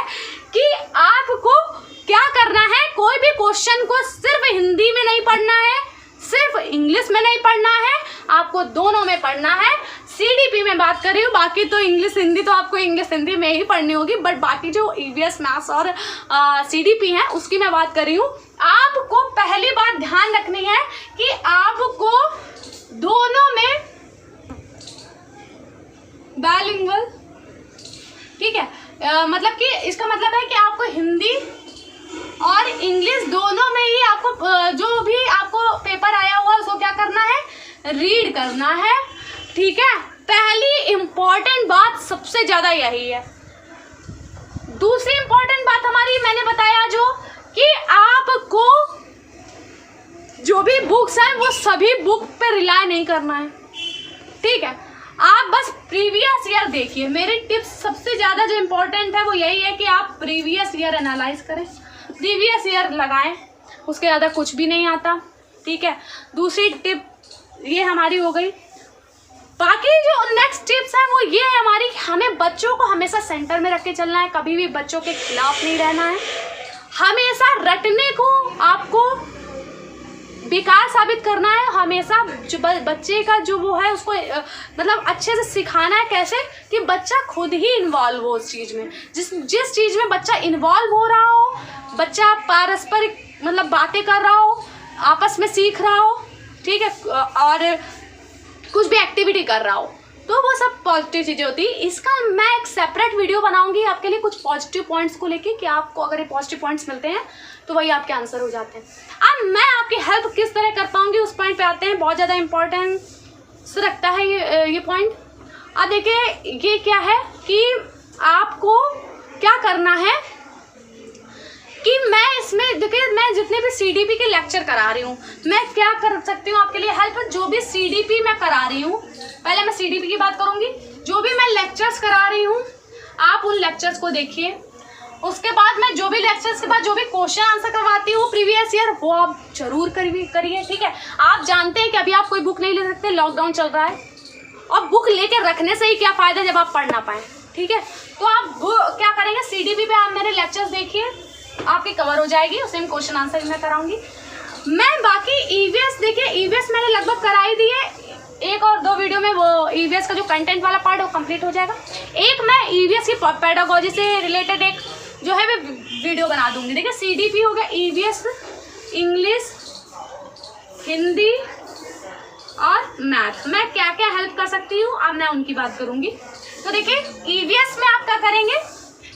कि आपको क्या करना है, कोई भी क्वेश्चन को सिर्फ हिंदी में नहीं पढ़ना है, सिर्फ इंग्लिश में नहीं पढ़ना है, आपको दोनों में पढ़ना है। CDP में बात कर रही हूँ, बाकी तो इंग्लिश हिंदी तो आपको इंग्लिश हिंदी में ही पढ़नी होगी, बट बाकी जो EVS मैथ्स और CDP है उसकी मैं बात कर रही हूँ। आपको पहली बात ध्यान रखनी है कि आपको दोनों में बाइलिंगुअल, ठीक है। मतलब कि इसका मतलब है कि आपको हिंदी और इंग्लिश दोनों में ही आपको जो भी आपको पेपर आया हुआ उसको क्या करना है, रीड करना है, ठीक है। पहली इम्पोर्टेंट बात सबसे ज़्यादा यही है। दूसरी इम्पोर्टेंट बात हमारी मैंने बताया जो कि आपको जो भी बुक्स हैं वो सभी बुक पे रिलाय नहीं करना है, ठीक है। आप बस प्रीवियस ईयर देखिए। मेरी टिप्स सबसे ज़्यादा जो इम्पोर्टेंट है वो यही है कि आप प्रीवियस ईयर एनालाइज करें, प्रीवियस ईयर लगाएं, उसके ज़्यादा कुछ भी नहीं आता, ठीक है। दूसरी टिप ये हमारी हो गई। बाकी जो नेक्स्ट टिप्स है वो ये है हमारी, हमें बच्चों को हमेशा सेंटर में रख के चलना है, कभी भी बच्चों के खिलाफ नहीं रहना है। हमेशा रटने को आपको बेकार साबित करना है। हमेशा जो बच्चे का जो वो है उसको मतलब अच्छे से सिखाना है, कैसे कि बच्चा खुद ही इन्वॉल्व हो उस चीज़ में। जिस चीज़ में बच्चा इन्वॉल्व हो रहा हो, बच्चा पारस्परिक मतलब बातें कर रहा हो, आपस में सीख रहा हो, ठीक है, और कुछ भी एक्टिविटी कर रहा हो, तो वो सब पॉजिटिव चीज़ें होती है। इसका मैं एक सेपरेट वीडियो बनाऊंगी आपके लिए कुछ पॉजिटिव पॉइंट्स को लेके कि आपको अगर ये पॉजिटिव पॉइंट्स मिलते हैं तो वही आपके आंसर हो जाते हैं। अब मैं आपकी हेल्प किस तरह कर पाऊंगी उस पॉइंट पे आते हैं। बहुत ज़्यादा इम्पोर्टेंस रखता है ये पॉइंट। अब देखिए ये क्या है कि आपको क्या करना है कि मैं इसमें देखिए, मैं जितने भी CDP के लेक्चर करा रही हूँ, मैं क्या कर सकती हूँ आपके लिए हेल्प। जो भी CDP मैं करा रही हूँ, पहले मैं CDP की बात करूँगी। जो भी मैं लेक्चर्स करा रही हूँ आप उन लेक्चर्स को देखिए। उसके बाद मैं जो भी लेक्चर्स के बाद जो भी क्वेश्चन आंसर करवाती हूँ प्रीवियस ईयर, वो आप जरूर करिए, ठीक है। आप जानते हैं कि अभी आप कोई बुक नहीं ले सकते, लॉकडाउन चल रहा है, और बुक लेके रखने से ही क्या फ़ायदा जब आप पढ़ ना पाएँ, ठीक है। तो आप वो क्या करेंगे, CDP पे आप मेरे लेक्चर्स देखिए, आपकी कवर हो जाएगी। उसे हम क्वेश्चन आंसर मैं कराऊंगी। मैं बाकी EVS देखिए, EVS मैंने लगभग कराई दी है। एक और 2 वीडियो में वो EVS का जो कंटेंट वाला पार्ट है वो कंप्लीट हो जाएगा। एक मैं EVS की पेडागोजी से रिलेटेड एक जो है मैं वीडियो बना दूंगी। देखिए CDP हो गया, EVS, इंग्लिश, हिंदी और मैथ, मैं क्या क्या हेल्प कर सकती हूँ अब मैं उनकी बात करूँगी। तो देखिए EVS में आप क्या करेंगे,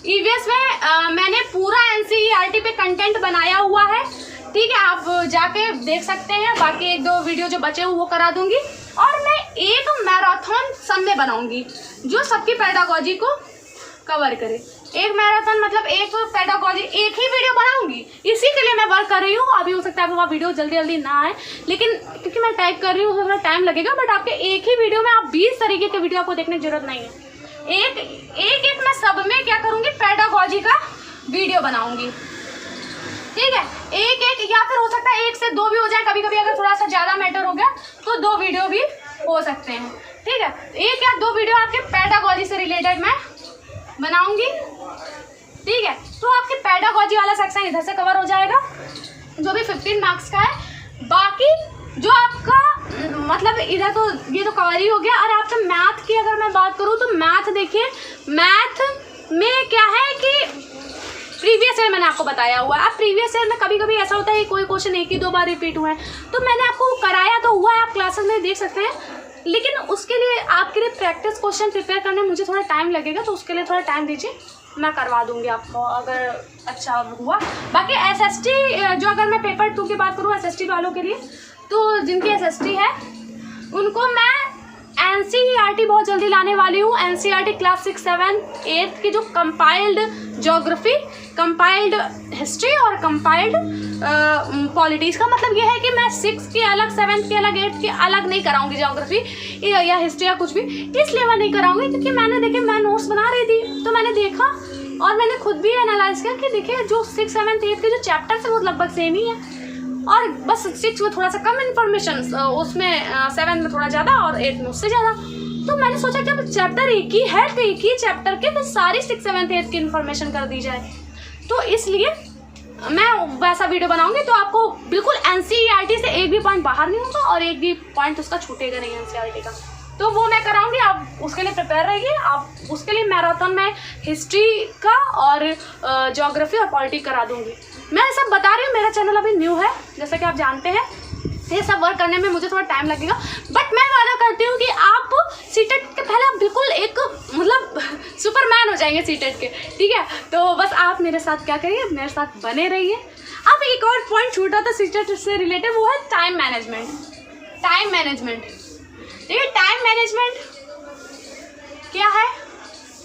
EVS में मैंने पूरा NCERT पे कंटेंट बनाया हुआ है, ठीक है, आप जाके देख सकते हैं। बाकी 1-2 वीडियो जो बचे हुए वो करा दूंगी। और मैं एक मैराथन समय बनाऊंगी जो सबकी पेडागोजी को कवर करे। एक मैराथन मतलब एक पेडागोजी, एक ही वीडियो बनाऊंगी, इसी के लिए मैं वर्क कर रही हूँ। अभी हो सकता है वो वीडियो जल्दी ना आए, लेकिन क्योंकि मैं टाइप कर रही हूँ उसमें थोड़ा टाइम लगेगा। बट आपके एक ही वीडियो में आप 20 तरीके के वीडियो आपको देखने की जरूरत नहीं है। एक मैं सब में क्या करूँगी, पेडागोजी का वीडियो बनाऊंगी, ठीक है। एक या फिर हो सकता है 1 से 2 भी हो जाए, कभी कभी अगर थोड़ा सा ज़्यादा मैटर हो गया तो 2 वीडियो भी हो सकते हैं, ठीक है। 1 या 2 वीडियो आपके पेडागोजी से रिलेटेड मैं बनाऊंगी, ठीक है। तो आपके पेडागोजी वाला सेक्शन इधर से कवर हो जाएगा जो भी 15 मार्क्स का है। बाकी जो आपका मतलब इधर तो ये तो कवर ही हो गया। और आपके मैथ की अगर मैं बात करूँ तो मैथ देखिए, मैथ में क्या है कि प्रीवियस ईयर मैंने आपको बताया हुआ है। अब प्रीवियस ईयर में कभी कभी ऐसा होता है कि कोई क्वेश्चन 1 ही 2 बार रिपीट हुआ है, तो मैंने आपको कराया तो हुआ है, आप क्लासेस में देख सकते हैं। लेकिन उसके लिए आपके लिए प्रैक्टिस क्वेश्चन प्रिपेयर करने में मुझे थोड़ा टाइम लगेगा, तो उसके लिए थोड़ा टाइम दीजिए, मैं करवा दूंगी आपको अगर अच्छा हुआ। बाकी SST जो अगर मैं पेपर 2 की बात करूँ SST वालों के लिए, तो जिनकी SST है उनको मैं NCERT बहुत जल्दी लाने वाली हूँ। NCERT क्लास 6, 7, 8 की जो कंपाइल्ड ज्योग्राफी, कंपाइल्ड हिस्ट्री और कंपाइल्ड पॉलिटिक्स का मतलब ये है कि मैं 6 की अलग, 7 की अलग, 8 की अलग नहीं कराऊंगी ज्योग्राफी या हिस्ट्री या कुछ भी। इसलिए मैं नहीं कराऊंगी क्योंकि मैंने देखिए मैं नोट्स बना रही थी, तो मैंने देखा और मैंने खुद भी एनालाइज किया कि देखिए जो 6, 7, 8 के जो चैप्टर्स है वो लगभग सेम ही है, और बस 6 में थोड़ा सा कम इन्फॉर्मेशन, उसमें 7 में थोड़ा ज़्यादा और 8 में उससे ज़्यादा। तो मैंने सोचा जब चैप्टर एक ही है तो एक ही चैप्टर के बस सारी 6, 7, 8 की इन्फॉर्मेशन कर दी जाए। तो इसलिए मैं वैसा वीडियो बनाऊंगी तो आपको बिल्कुल NCERT से एक भी पॉइंट बाहर नहीं होगा और एक भी पॉइंट उसका छूटेगा नहीं NCERT का, तो वो मैं कराऊंगी। आप उसके लिए प्रिपेयर रहिए। आप उसके लिए मैराथन में हिस्ट्री का और ज्योग्राफी और पॉलिटी करा दूंगी। मैं सब बता रही हूँ, मेरा चैनल अभी न्यू है जैसा कि आप जानते हैं, ये सब वर्क करने में मुझे थोड़ा टाइम लगेगा, बट मैं वादा करती हूँ कि आप सीटेट के पहले आप बिल्कुल एक मतलब सुपरमैन हो जाएंगे सीटेट के, ठीक है। तो बस आप मेरे साथ क्या करिए, मेरे साथ बने रहिए। अब एक और पॉइंट छूटा था सीटेट से रिलेटेड, वो है टाइम मैनेजमेंट। टाइम मैनेजमेंट, देखिए टाइम मैनेजमेंट क्या है,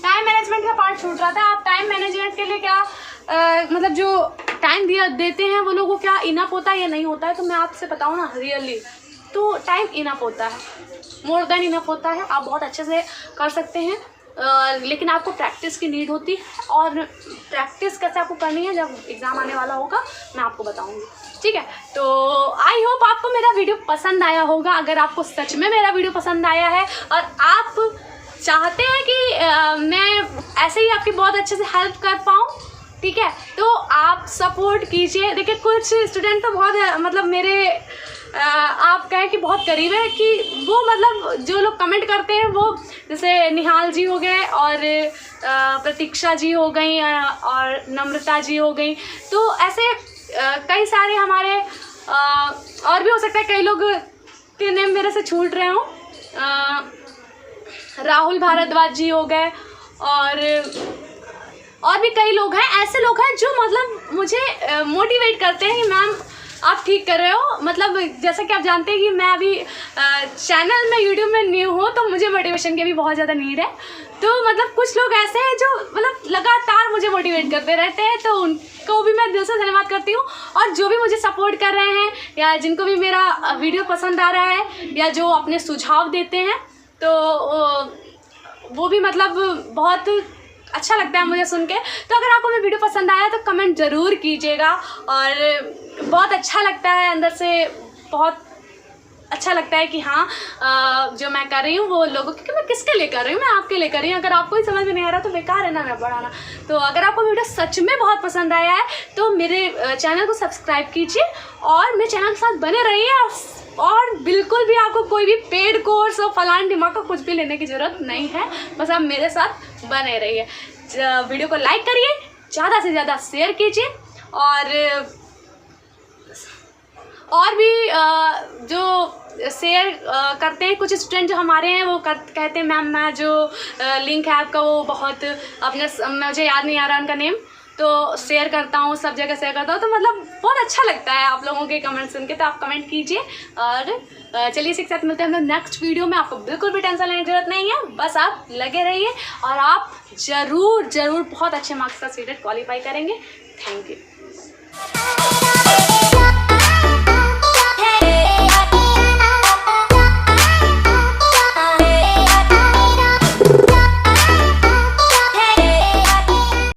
टाइम मैनेजमेंट का पार्ट छूट रहा था। आप टाइम मैनेजमेंट के लिए क्या मतलब जो टाइम देते हैं वो लोगों को क्या इनफ होता है या नहीं होता है, तो मैं आपसे बताऊँ ना रियली, तो टाइम इनफ होता है, मोर देन इनफ होता है। आप बहुत अच्छे से कर सकते हैं, लेकिन आपको प्रैक्टिस की नीड होती है, और प्रैक्टिस कैसे आपको करनी है जब एग्ज़ाम आने वाला होगा मैं आपको बताऊँगी, ठीक है। तो आई होप आपको मेरा वीडियो पसंद आया होगा। अगर आपको सच में मेरा वीडियो पसंद आया है और आप चाहते हैं कि मैं ऐसे ही आपकी बहुत अच्छे से हेल्प कर पाऊँ, ठीक है, तो आप सपोर्ट कीजिए। देखिए कुछ स्टूडेंट तो बहुत मतलब मेरे आप कहें कि बहुत करीब है, कि वो मतलब जो लोग कमेंट करते हैं वो जैसे निहाल जी हो गए और प्रतीक्षा जी हो गई और नम्रता जी हो गई, तो ऐसे कई सारे हमारे और भी हो सकता है, कई लोग के नेम मेरे से छूट रहे हों, राहुल भारद्वाज जी हो गए और भी कई लोग हैं, ऐसे लोग हैं जो मतलब मुझे मोटिवेट करते हैं कि मैम आप ठीक कर रहे हो। मतलब जैसा कि आप जानते हैं कि मैं अभी चैनल में यूट्यूब में न्यू हूँ, तो मुझे मोटिवेशन की भी बहुत ज़्यादा नीड है। तो मतलब कुछ लोग ऐसे हैं जो मतलब लगातार मुझे मोटिवेट करते रहते हैं, तो उनको भी मैं दिल से धन्यवाद करती हूँ। और जो भी मुझे सपोर्ट कर रहे हैं या जिनको भी मेरा वीडियो पसंद आ रहा है या जो अपने सुझाव देते हैं, तो वो भी मतलब बहुत अच्छा लगता है मुझे सुन के। तो अगर आपको मेरा वीडियो पसंद आया तो कमेंट ज़रूर कीजिएगा, और बहुत अच्छा लगता है अंदर से, बहुत अच्छा लगता है कि हाँ जो मैं कर रही हूँ वो लोगों, क्योंकि मैं किसके लिए कर रही हूँ, मैं आपके लिए कर रही हूँ। अगर आपको ही समझ में नहीं आ रहा तो बेकार है ना मैं पढ़ाना। तो अगर आपको वीडियो सच में बहुत पसंद आया है तो मेरे चैनल को सब्सक्राइब कीजिए और मेरे चैनल के साथ बने रहिए, और बिल्कुल भी आपको कोई भी पेड कोर्स और फलान दिमाग का कुछ भी लेने की ज़रूरत नहीं है, बस आप मेरे साथ बने रहिए। वीडियो को लाइक करिए, ज़्यादा से ज़्यादा शेयर कीजिए, और भी जो शेयर करते हैं कुछ स्टूडेंट जो हमारे हैं वो कहते हैं मैम मैं जो लिंक है आपका वो बहुत अपने मुझे याद नहीं आ रहा उनका नेम, तो शेयर करता हूँ, सब जगह शेयर करता हूँ, तो मतलब बहुत अच्छा लगता है आप लोगों के कमेंट सुन के। तो आप कमेंट कीजिए, और चलिए इसी के साथ मिलते हैं हम लोग नेक्स्ट वीडियो में। आपको बिल्कुल भी टेंशन लेने की जरूरत नहीं है, बस आप लगे रहिए और आप ज़रूर बहुत अच्छे मार्क्स का सीटेट क्वालिफाई करेंगे। Thank you.